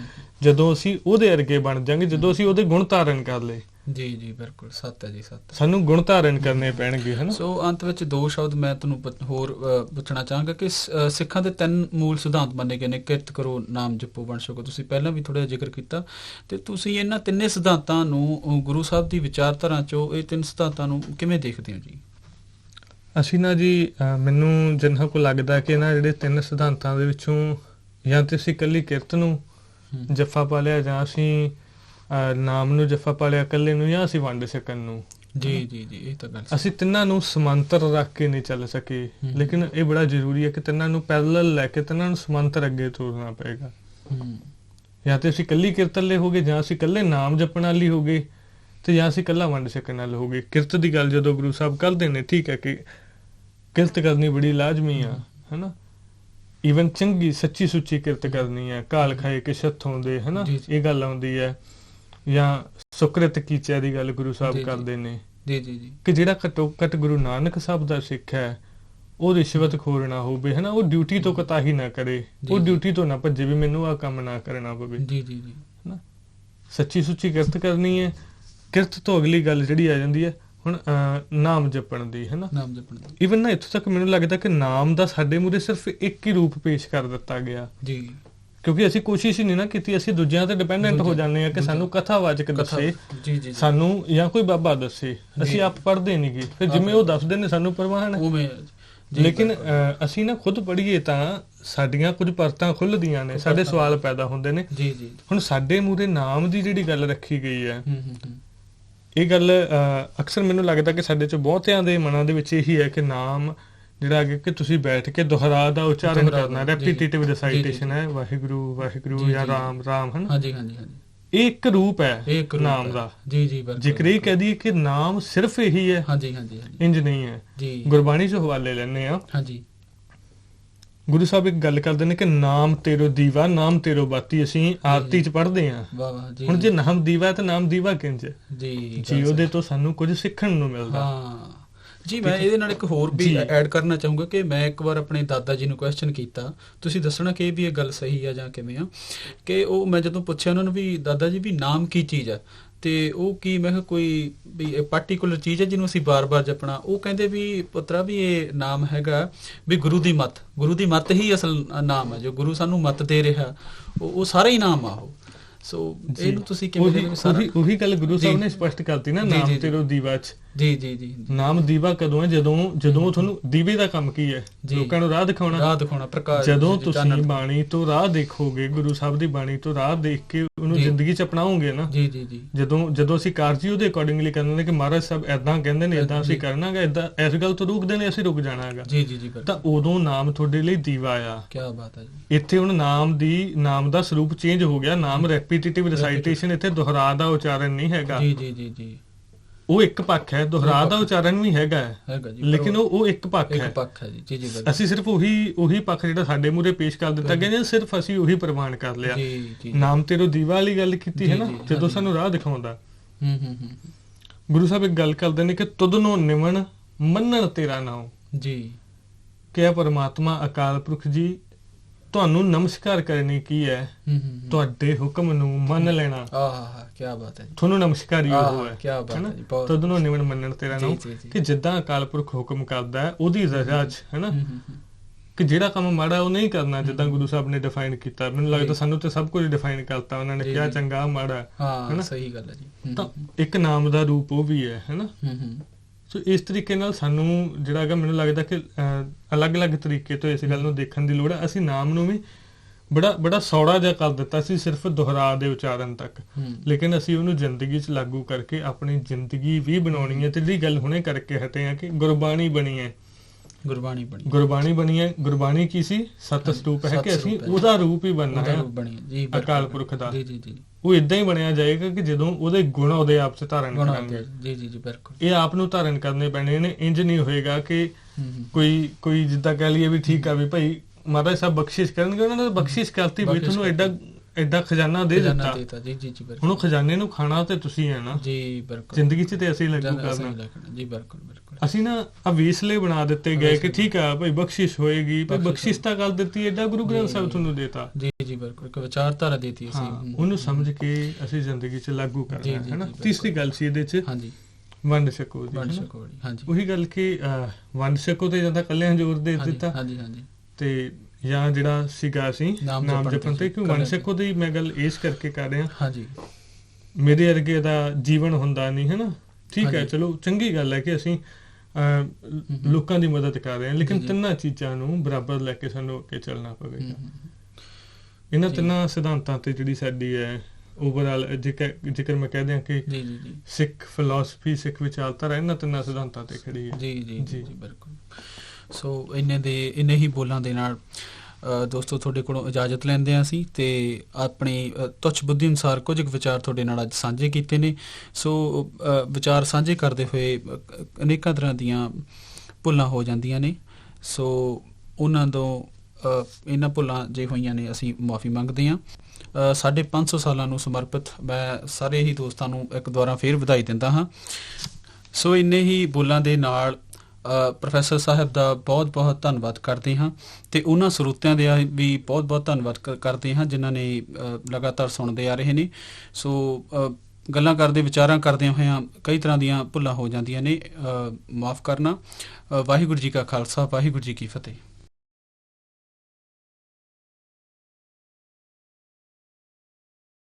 ਜਦੋਂ ਅਸੀਂ ਉਹਦੇ ਅੱਗੇ ਬਣ ਜਾਵਾਂਗੇ, ਜਦੋਂ ਅਸੀਂ ਉਹਦੇ ਗੁਣ ਧਾਰਨ ਕਰ ਲਏ। ਜੀ ਜੀ ਬਿਲਕੁਲ, ਸੱਤ ਹੈ ਜੀ, ਸੱਤ। ਸਾਨੂੰ ਗੁਣ ਧਾਰਨ ਕਰਨੇ ਪੈਣਗੇ, ਹਨਾ। ਸੋ ਅੰਤ ਵਿੱਚ ਦੋ ਸ਼ਬਦ ਮੈਂ ਤੁਹਾਨੂੰ ਹੋਰ ਪੁੱਛਣਾ ਚਾਹਾਂਗਾ ਕਿ ਸਿੱਖਾਂ ਦੇ 3 ਮੂਲ ਸਿਧਾਂਤ ਮੰਨੇ ਗਏ ਨੇ, ਕਿਰਤ ਕਰੋ, ਨਾਮ ਜਪੋ, ਵੰਡ ਛਕੋ। ਤੁਸੀਂ ਪਹਿਲਾਂ ਵੀ ਥੋੜ੍ਹਾ ਜਿਹਾ ਜ਼ਿਕਰ ਕੀਤਾ, ਤੇ ਤੁਸੀਂ ਇਹਨਾਂ ਤਿੰਨੇ ਸਿਧਾਂਤਾਂ ਨੂੰ ਗੁਰੂ ਸਾਹਿਬ ਦੀ ਵਿਚਾਰਧਾਰਾ 'ਚੋਂ ਇਹ 3 ਸਿਧਾਂਤਾਂ ਨੂੰ ਕਿਵੇਂ ਦੇਖਦੇ ਹੋ ਜੀ? ਅਸੀਂ ਨਾ ਜੀ ਮੈਨੂੰ ਜਿੰਨਾ ਕੁ ਲੱਗਦਾ ਕਿ ਨਾ ਜਿਹੜੇ 3 ਸਿਧਾਂਤਾਂ ਦੇ ਵਿੱਚੋਂ ਜਾਂ ਤੇ ਅਸੀਂ ਇਕੱਲੀ ਕਿਰਤ ਨੂੰ ਜੱਫਾ ਪਾ ਲਿਆ, ਜਾਂ ਅਸੀਂ ਨਾਮ ਨੂੰ ਜੱਫਾ ਪਾ ਲਿਆ ਇਕੱਲੇ ਨੂੰ, ਜਾਂ ਅਸੀਂ ਵੰਡ ਛਕਣ ਨੂੰ। ਜੀ ਜੀ ਜੀ, ਇਹ ਤਾਂ ਗੱਲ ਅਸੀਂ ਤਿੰਨਾਂ ਨੂੰ ਸਮਾਂਤਰ ਰੱਖ ਕੇ ਨਹੀਂ ਚੱਲ ਸਕੇ, ਲੇਕਿਨ ਇਹ ਬੜਾ ਜ਼ਰੂਰੀ ਹੈ ਕਿ ਤਿੰਨਾਂ ਨੂੰ ਪੈਰਲਲ ਲੈ ਕੇ ਤਿੰਨਾਂ ਨੂੰ ਸਮਾਂਤਰ ਅੱਗੇ ਤੋਰਨਾ ਪਏਗਾ। ਜਾਂ ਤੇ ਅਸੀਂ ਇਕੱਲੀ ਕਿਰਤ ਵਾਲੇ ਹੋ ਗਏ, ਜਾਂ ਅਸੀਂ ਇਕੱਲੇ ਨਾਮ ਜਪਣ ਵਾਲੀ ਹੋ ਗਏ, ਤੇ ਜਾਂ ਅਸੀਂ ਇਕੱਲਾ ਵੰਡ ਛਕਣ ਵਾਲੇ ਹੋ ਗਏ। ਕਿਰਤ ਦੀ ਗੱਲ ਜਦੋਂ ਗੁਰੂ ਸਾਹਿਬ ਕਰਦੇ ਨੇ, ਠੀਕ ਹੈ ਕਿ ਕਿਰਤ ਕਰਨੀ ਬੜੀ ਲਾਜ਼ਮੀ ਆ, ਹਨਾ। ਈਵਨ ਚੰਗੀ ਸੱਚੀ ਸੁੱਚੀ ਕਿਰਤ ਕਰਨੀ ਹੈ, ਘਾਲ ਖਾਏ ਕਿ ਛੱਥੋਂ ਦੇ, ਹਨਾ, ਇਹ ਗੱਲ ਆਉਂਦੀ ਹੈ। ਜਾਂ ਸੁਕ੍ਰਿਤ ਕੀਚਿਆ ਦੀ ਗੱਲ ਗੁਰੂ ਸਾਹਿਬ ਕਰਦੇ ਨੇ ਕਿ ਜਿਹੜਾ ਘੱਟੋ ਘੱਟ ਗੁਰੂ ਨਾਨਕ ਸਾਹਿਬ ਦਾ ਸਿੱਖ ਹੈ ਉਹ ਰਿਸ਼ਵਤਖੋਰ ਨਾ ਹੋਵੇ, ਹਨਾ। ਉਹ ਡਿਊਟੀ ਤੋਂ ਕੁਤਾਹੀ ਨਾ ਕਰੇ, ਉਹ ਡਿਊਟੀ ਤੋਂ ਨਾ ਭੱਜੇ ਵੀ ਮੈਨੂੰ ਆਹ ਕੰਮ ਨਾ ਕਰਨਾ ਪਵੇ, ਹਨਾ। ਸੱਚੀ ਸੁੱਚੀ ਕਿਰਤ ਕਰਨੀ ਹੈ। ਕਿਰਤ ਤੋਂ ਅਗਲੀ ਗੱਲ ਜਿਹੜੀ ਆ ਜਾਂਦੀ ਹੈ ਹੁਣ ਨਾਮ ਜਪਣ ਦੀ, ਹਨਾ। ਈਵਨ ਨਾ ਇੱਥੋਂ ਤੱਕ ਮੈਨੂੰ ਲੱਗਦਾ ਕਿ ਨਾਮ ਦਾ ਸਾਡੇ ਮੂਹਰੇ ਸਿਰਫ ਇੱਕ ਹੀ ਰੂਪ ਪੇਸ਼ ਕਰ ਦਿੱਤਾ ਗਿਆ ਜੀ, ਕਿਉਂਕਿ ਅਸੀਂ ਕੋਸ਼ਿਸ਼ ਹੀ ਨਹੀਂ ਨਾ ਕੀਤੀ। ਅਸੀਂ ਦੂਜਿਆਂ ਤੇ ਡਿਪੈਂਡੈਂਟ ਹੋ ਜਾਂਦੇ ਹਾਂ ਕਿ ਸਾਨੂੰ ਕਥਾਵਾਚਕ ਦੱਸੇ, ਸਾਨੂੰ ਜਾਂ ਕੋਈ ਬਾਬਾ ਦੱਸੇ। ਅਸੀਂ ਆਪ ਪੜ੍ਹਦੇ ਨਹੀਂ ਗੇ, ਫਿਰ ਜਿਵੇਂ ਉਹ ਦੱਸਦੇ ਨੇ ਸਾਨੂੰ ਪ੍ਰਵਾਨ ਹੈ। ਲੇਕਿਨ ਅਸੀਂ ਨਾ ਖੁਦ ਪੜ੍ਹੀਏ ਤਾਂ ਸਾਡੀਆਂ ਕੁਝ ਪਰਤਾਂ ਖੁੱਲ੍ਹਦੀਆਂ ਨੇ, ਸਾਡੇ ਸਵਾਲ ਪੈਦਾ ਹੁੰਦੇ ਨੇ। ਹੁਣ ਸਾਡੇ ਮੂਹਰੇ ਨਾਮ ਦੀ ਜਿਹੜੀ ਗੱਲ ਰੱਖੀ ਗਈ ਹੈ, ਇਹ ਗੱਲ ਅਕਸਰ ਮੈਨੂੰ ਲੱਗਦਾ ਕਿ ਸਾਡੇ 'ਚ ਬਹੁਤਿਆਂ ਦੇ ਮਨਾਂ ਦੇ ਵਿੱਚ ਇਹੀ ਹੈ ਕਿ ਨਾਮ ਜਿਹੜਾ ਕਿ ਤੁਸੀਂ ਬੈਠ ਕੇ ਦੁਹਰਾ ਦਾ ਉਚਾਰਨ ਕਰਨਾ, ਰੈਪੀਟੀਟਿਵ ਰਿਸਾਈਟੇਸ਼ਨ ਹੈ, ਵਾਹਿਗੁਰੂ ਵਾਹਿਗੁਰੂ ਜਾਂ ਰਾਮ ਰਾਮ, ਹਨਾ। ਇਹ ਇੱਕ ਰੂਪ ਹੈ ਨਾਮ ਦਾ। ਜ਼ਿਕਰ ਇਹ ਕਹਿ ਦਈਏ ਕਿ ਨਾਮ ਸਿਰਫ ਇਹੀ ਹੈ, ਇੰਜ ਨਹੀਂ ਹੈ। ਗੁਰਬਾਣੀ 'ਚ ਹਵਾਲੇ ਲੈਂਦੇ ਆ, ਗੁਰੂ ਸਾਹਿਬ ਇੱਕ ਗੱਲ ਕਰਦੇ ਨੇ ਕਿ ਨਾਮ ਤੇਰੋ ਦੀਵਾ, ਨਾਮ ਤੇਰੋ ਬਾਤੀ। ਅਸੀਂ ਆਰਤੀ 'ਚ ਪੜ੍ਹਦੇ ਹਾਂ। ਹੁਣ ਜੇ ਨਾਮ ਦੀਵਾ ਤਾਂ ਨਾਮ ਦੀਵਾ ਕਿੰਜ ਜੀ, ਉਹਦੇ ਤੋਂ ਸਾਨੂੰ ਕੁਝ ਸਿੱਖਣ ਨੂੰ ਮਿਲਦਾ ਜੀ। ਮੈਂ ਇਹਦੇ ਨਾਲ ਇੱਕ ਹੋਰ ਵੀ ਐਡ ਕਰਨਾ ਚਾਹੂੰਗਾ ਕਿ ਮੈਂ ਇੱਕ ਵਾਰ ਆਪਣੇ ਦਾਦਾ ਜੀ ਨੂੰ ਕੁਐਸਚਨ ਕੀਤਾ, ਤੁਸੀਂ ਦੱਸਣਾ ਕਿ ਵੀ ਇਹ ਗੱਲ ਸਹੀ ਆ ਜਾਂ ਕਿਵੇਂ ਆ, ਕਿ ਉਹ ਮੈਂ ਜਦੋਂ ਪੁੱਛਿਆ ਉਹਨਾਂ ਨੂੰ ਵੀ ਦਾਦਾ ਜੀ ਵੀ ਨਾਮ ਕੀ ਚੀਜ਼ ਆ, ਤੇ ਉਹ ਕੀ, ਮੈਂ ਕਿਹਾ ਕੋਈ ਵੀ ਪਾਰਟੀਕੂਲਰ ਚੀਜ਼ ਹੈ ਜਿਹਨੂੰ ਅਸੀਂ ਬਾਰ-ਬਾਰ ਜਪਣਾ। ਉਹ ਕਹਿੰਦੇ ਵੀ ਪੁੱਤਰਾ ਵੀ ਇਹ ਨਾਮ ਹੈਗਾ ਵੀ ਗੁਰੂ ਦੀ ਮੱਤ, ਗੁਰੂ ਦੀ ਮੱਤ ਹੀ ਅਸਲ ਨਾਮ ਹੈ। ਜੋ ਗੁਰੂ ਸਾਨੂੰ ਮੱਤ ਦੇ ਰਿਹਾ ਉਹ ਸਾਰਾ ਹੀ ਨਾਮ ਆ ਉਹ। ਸੋ ਇਹਨੂੰ ਤੁਸੀਂ ਕਿਵੇਂ? ਉਹੀ ਗੱਲ ਗੁਰੂ ਸਾਹਿਬ ਨੇ ਸਪਸ਼ਟ ਕਰਤੀ ਨਾ, ਨਾਮ ਤੇਰੋ ਦੀਵਾ 'ਚ। ਜੀ ਨਾਮ ਦੀਵਾ ਕਦੋਂ ਹੈ? ਜਦੋਂ ਤੁਹਾਨੂੰ ਦੀਵੇ ਦਾ ਕੰਮ ਕੀ ਹੈ? ਲੋਕਾਂ ਨੂੰ ਰਾਹ ਦਿਖਾਉਣਾ, ਪ੍ਰਕਾਸ਼। ਜਦੋਂ ਤੁਸੀਂ ਬਾਣੀ ਤੋਂ ਰਾਹ ਦੇਖੋਗੇ, ਗੁਰੂ ਸਾਹਿਬ ਦੀ ਬਾਣੀ ਤੋਂ ਰਾਹ ਦੇਖ ਕੇ ਉਹਨੂੰ ਜ਼ਿੰਦਗੀ 'ਚ ਅਪਣਾਓਗੇ ਨਾ, ਜਦੋਂ ਅਸੀਂ ਕਾਰਜ ਉਹਦੇ ਅਕੋਰਡਿੰਗਲੀ ਕਰਨਾ ਕਿ ਮਹਾਰਾਜ ਸਾਹਿਬ ਏਦਾਂ ਕਹਿੰਦੇ ਨੇ, ਏਦਾਂ ਅਸੀਂ ਕਰਨਾਗਾ, ਏਦਾਂ ਇਸ ਗੱਲ ਤੋਂ ਰੋਕਦੇ ਨੇ, ਅਸੀਂ ਰੁਕ ਜਾਣਾ ਹੈਗਾ, ਤਾਂ ਉਦੋਂ ਨਾਮ ਤੁਹਾਡੇ ਲਈ ਦੀਵਾ ਆ। ਕਿਆ ਬਾਤ ਹੈ ਜੀ। ਇੱਥੇ ਹੁਣ ਨਾਮ ਦਾ ਸਰੂਪ ਚੇਂਜ ਹੋ ਗਿਆ। ਨਾਮ ਰੈਪੀਟੀਟਿਵ ਰਿਸਾਈਟੇਸ਼ਨ, ਇੱਥੇ ਦੁਹਰਾ ਦਾ ਉਚਾਰਨ ਨਹੀਂ ਹੈਗਾ। ਉਹ ਇੱਕ ਪੱਖ ਹੈ, ਦੁਹਰਾ ਦਾ ਉਚਾਰਨ ਵੀ ਹੈਗਾ, ਲੇਕਿਨ ਉਹ ਇੱਕ ਪੱਖ ਹੈ। ਅਸੀਂ ਸਿਰਫ ਉਹੀ ਪੱਖ ਜਿਹੜਾ ਸਾਡੇ ਮੂਹਰੇ ਪੇਸ਼ ਕਰ ਦਿੱਤਾ ਗਿਆ, ਸਿਰਫ ਅਸੀਂ ਉਹੀ ਪ੍ਰਵਾਨ ਕਰ ਲਿਆ। ਨਾਮ ਤੇਰੋ ਦੀਵਾ ਵਾਲੀ ਗੱਲ ਕੀਤੀ ਹੈ ਨਾ, ਜਦੋਂ ਸਾਨੂੰ ਰਾਹ ਦਿਖਾਉਂਦਾ। ਗੁਰੂ ਸਾਹਿਬ ਇੱਕ ਗੱਲ ਕਰਦੇ ਨੇ ਕਿ ਤੁਧਨੋਂ ਨਿਮਣ ਮੰਨਣ ਤੇਰਾ ਨਾਮ ਜੀ, ਕਿ ਪਰਮਾਤਮਾ ਅਕਾਲ ਪੁਰਖ ਜੀ ਤੁਹਾਨੂੰ ਨਮਸਕਾਰ ਕਰਨੀ ਕੀ ਹੈ, ਤੁਹਾਡੇ ਹੁਕਮ ਨੂੰ ਮੰਨ ਲੈਣਾ। ਕਿਆ ਬਾਤ ਹੈ, ਤੁਹਾਨੂੰ ਨਮਸਕਾਰੀ ਉਹ ਹੈ, ਤੁਧਨੋਂ ਨਿਮਣ ਮੰਨਣ ਤੇਰਾ ਨਾਮ, ਕਿ ਜਿੱਦਾਂ ਅਕਾਲ ਪੁਰਖ ਹੁਕਮ ਕਰਦਾ ਹੈ ਉਹਦੀ ਰਜ਼ਾ 'ਚ, ਹਨਾ, ਕਿ ਜਿਹੜਾ ਕੰਮ ਮਾੜਾ ਉਹ ਨਹੀਂ ਕਰਨਾ। ਜਿੱਦਾਂ ਗੁਰੂ ਸਾਹਿਬ ਨੇ ਡਿਫਾਈਨ ਕੀਤਾ, ਮੈਨੂੰ ਲੱਗਦਾ ਸਾਨੂੰ ਤੇ ਸਭ ਕੁਝ ਡਿਫਾਈਨ ਕਰਤਾ ਉਹਨਾਂ ਨੇ, ਕਿਹਾ ਚੰਗਾ ਮਾੜਾ, ਹਨਾ। ਸਹੀ ਗੱਲ ਹੈ ਜੀ। ਤਾਂ ਇੱਕ ਨਾਮ ਦਾ ਰੂਪ ਉਹ ਵੀ ਹੈ, ਹਨਾ। ਸੋ ਇਸ ਤਰੀਕੇ ਨਾਲ ਸਾਨੂੰ ਜਿਹੜਾ ਹੈਗਾ, ਮੈਨੂੰ ਲੱਗਦਾ ਕਿ ਅਲੱਗ-ਅਲੱਗ ਤਰੀਕੇ ਤੋਂ ਇਸ ਗੱਲ ਨੂੰ ਦੇਖਣ ਦੀ ਲੋੜ ਹੈ। ਅਸੀਂ ਨਾਮ ਨੂੰ ਵੀ ਬੜਾ ਸੌੜਾ ਜਿਹਾ ਕਰ ਦਿੱਤਾ ਸੀ, ਸਿਰਫ ਦੁਹਰਾ ਦੇ ਉਚਾਰਨ ਤੱਕ, ਲੇਕਿਨ ਅਸੀਂ ਉਹਨੂੰ ਜ਼ਿੰਦਗੀ 'ਚ ਲਾਗੂ ਕਰਕੇ ਆਪਣੀ ਜ਼ਿੰਦਗੀ ਵੀ ਬਣਾਉਣੀ ਹੈ। ਤੇ ਜਿਹੜੀ ਗੱਲ ਹੁਣੇ ਕਰਕੇ ਹਟੇ ਆ ਕਿ ਗੁਰਬਾਣੀ ਬਣੀ ਹੈ, ਗੁਰਬਾਣੀ ਕੀ ਸੀ? ਸਤ ਸਰੂਪ ਹੈ, ਕਿ ਅਸੀਂ ਉਹਦਾ ਰੂਪ ਹੀ ਬਣਨਾ ਹੈ, ਅਕਾਲ ਪੁਰਖ ਦਾ। ਉਹ ਏਦਾਂ ਹੀ ਬਣਿਆ ਜਾਏਗਾ ਕਿ ਜਦੋਂ ਉਹਦੇ ਗੁਣ ਉਹਦੇ ਆਪ 'ਚ ਧਾਰਨ ਕਰਾਂਗੇ। ਇਹ ਆਪ ਨੂੰ ਧਾਰਨ ਕਰਨੇ ਪੈਣੇ ਨੇ। ਇੰਜ ਨਹੀਂ ਹੋਏਗਾ ਕਿ ਕੋਈ ਜਿੱਦਾਂ ਕਹਿ ਲਈਏ ਵੀ ਠੀਕ ਆ ਵੀ ਭਾਈ ਮਹਾਰਾਜ ਸਾਹਿਬ ਬਖਸ਼ਿਸ਼ ਕਰਨਗੇ, ਉਹਨਾਂ ਨੇ ਬਖਸ਼ਿਸ਼ ਕਰਤੀ ਵੀ ਤੁਹਾਨੂੰ ਐਡਾ ਖਜ਼ਾਨਾ ਦੇ ਦਿੱਤਾ। ਹੁਣ ਉਹ ਖਜ਼ਾਨੇ ਨੂੰ ਖਾਣਾ ਤੇ ਤੁਸੀਂ ਹੈ ਨਾ, ਜ਼ਿੰਦਗੀ 'ਚ ਤੇ ਅਸੀਂ ਲਾਗੂ ਕਰਨਾ। ਅਸੀਂ ਨਾ ਅਵੇਸਲੇ ਬਣਾ ਦਿੱਤੇ ਗਏ ਕਿ ਠੀਕ ਆ ਭਾਈ ਬਖਸ਼ਿਸ਼ ਹੋਏਗੀ, ਭਾਈ ਬਖਸ਼ਿਸ਼ ਤਾਂ ਕਰ ਦਿੱਤੀ, ਐਡਾ ਗੁਰੂ ਗ੍ਰੰਥ ਸਾਹਿਬ ਤੁਹਾਨੂੰ ਦੇਤਾ। ਜੀ ਬਿਲਕੁਲ ਇੱਕ ਵਿਚਾਰਧਾਰਾ ਦੇਤੀ ਅਸੀਂ। ਹਾਂ, ਉਹਨੂੰ ਸਮਝ ਕੇ ਅਸੀਂ ਜ਼ਿੰਦਗੀ 'ਚ ਲਾਗੂ ਜੀ, ਕਰਨਾ ਜੀ, ਹੈ ਨਾ। ਜੀ, ਤੀਸਰੀ ਗੱਲ ਸੀ ਇਹਦੇ 'ਚ ਹਾਂਜੀ ਵੰਡ ਛਕੋ ਦੀ, ਵੰਡ ਹੈ ਨਾ। ਛਕੋ ਜੀ, ਹਾਂਜੀ ਉਹੀ ਗੱਲ ਕਿ ਵੰਡ ਛਕੋ ਤੇ ਜਾਂਦਾ ਕੱਲਿਆਂ ਜ਼ੋਰ ਦੇ ਹਾਂਜੀ ਦਿੱਤਾ, ਹਾਂਜੀ ਹਾਂਜੀ ਤੇ ਜਾਂ ਜਿਹੜਾ ਸੀਗਾ ਅਸੀਂ ਨਾਮ ਨਾਮ ਜਪਣ ਜਪਣ ਤੇ, ਤੇ ਕਿਉਂ ਵੰਡ ਛਕੋ ਦੀ ਮੈਂ ਗੱਲ ਇਸ ਕਰਕੇ ਕਰ ਰਿਹਾ, ਹਾਂਜੀ ਮੇਰੇ ਵਰਗੇ ਦਾ ਜੀਵਨ ਹੁੰਦਾ ਨਹੀਂ, ਹੈ ਨਾ। ਠੀਕ ਹੈ, ਹਾਂਜੀ। ਚਲੋ ਚੰਗੀ ਗੱਲ ਹੈ ਕਿ ਅਸੀਂ ਲੋਕਾਂ ਦੀ ਮਦਦ ਕਰ ਰਹੇ ਹਾਂ, ਲੇਕਿਨ ਜੀ, ਜੀ। ਤਿੰਨਾਂ ਚੀਜ਼ਾਂ ਨੂੰ ਬਰਾਬਰ ਲੈ ਕੇ ਸਾਨੂੰ ਅੱਗੇ ਚੱਲਣਾ ਪਵੇਗਾ। ਹਮ, ਇਹਨਾਂ ਜੀ। ਤਿੰਨਾਂ ਸਿਧਾਂਤਾਂ ਤੇ ਜਿਹੜੀ ਸਾਡੀ ਹੈ ਓਵਰਆਲ ਜੇਕਰ ਮੈਂ ਕਹਿ ਦਿਆਂ ਕਿ ਜੀ ਜੀ ਜੀ ਸਿੱਖ ਫਿਲਾਸਫੀ, ਸਿੱਖ ਵਿਚਾਰਧਾਰਾ ਇਹਨਾਂ ਤਿੰਨਾਂ ਸਿਧਾਂਤਾਂ ਤੇ ਖੜੀ ਹੈ। ਜੀ ਜੀ ਜੀ। ਜੀ ਬਿਲਕੁਲ। ਸੋ ਇੰਨੇ ਹੀ ਬੋਲਾਂ ਦੇ ਨਾਲ ਦੋਸਤੋ ਤੁਹਾਡੇ ਕੋਲੋਂ ਇਜਾਜ਼ਤ ਲੈਂਦੇ ਹਾਂ ਅਸੀਂ, ਤੇ ਆਪਣੀ ਤੁੱਛ ਬੁੱਧੀ ਅਨੁਸਾਰ ਕੁਝ ਕੁ ਵਿਚਾਰ ਤੁਹਾਡੇ ਨਾਲ ਅੱਜ ਸਾਂਝੇ ਕੀਤੇ ਨੇ। ਸੋ ਵਿਚਾਰ ਸਾਂਝੇ ਕਰਦੇ ਹੋਏ ਅਨੇਕਾਂ ਤਰ੍ਹਾਂ ਦੀਆਂ ਭੁੱਲਾਂ ਹੋ ਜਾਂਦੀਆਂ ਨੇ, ਸੋ ਉਹਨਾਂ ਤੋਂ ਇਹਨਾਂ ਭੁੱਲਾਂ ਜੇ ਹੋਈਆਂ ਨੇ ਅਸੀਂ ਮੁਆਫੀ ਮੰਗਦੇ ਹਾਂ। 550 ਸਾਲਾਂ ਨੂੰ ਸਮਰਪਿਤ ਮੈਂ ਸਾਰੇ ਹੀ ਦੋਸਤਾਂ ਨੂੰ ਇੱਕ ਦੁਬਾਰਾ ਫੇਰ ਵਧਾਈ ਦਿੰਦਾ ਹਾਂ। ਸੋ ਇੰਨੇ ਹੀ ਬੋਲਾਂ ਦੇ ਨਾਲ ਪ੍ਰੋਫੈਸਰ ਸਾਹਿਬ ਦਾ ਬਹੁਤ ਬਹੁਤ ਧੰਨਵਾਦ ਕਰਦੇ ਹਾਂ, ਅਤੇ ਉਹਨਾਂ ਸਰੋਤਿਆਂ ਦਾ ਵੀ ਬਹੁਤ ਬਹੁਤ ਧੰਨਵਾਦ ਕਰਦੇ ਹਾਂ ਜਿਨ੍ਹਾਂ ਨੇ ਲਗਾਤਾਰ ਸੁਣਦੇ ਆ ਰਹੇ ਨੇ। ਸੋ ਗੱਲਾਂ ਕਰਦੇ ਵਿਚਾਰਾਂ ਕਰਦਿਆਂ ਹੋਇਆਂ ਕਈ ਤਰ੍ਹਾਂ ਦੀਆਂ ਭੁੱਲਾਂ ਹੋ ਜਾਂਦੀਆਂ ਨੇ, ਮਾਫ਼ ਕਰਨਾ। ਵਾਹਿਗੁਰੂ ਜੀ ਕਾ ਖਾਲਸਾ, ਵਾਹਿਗੁਰੂ ਜੀ ਕੀ ਫਤਿਹ।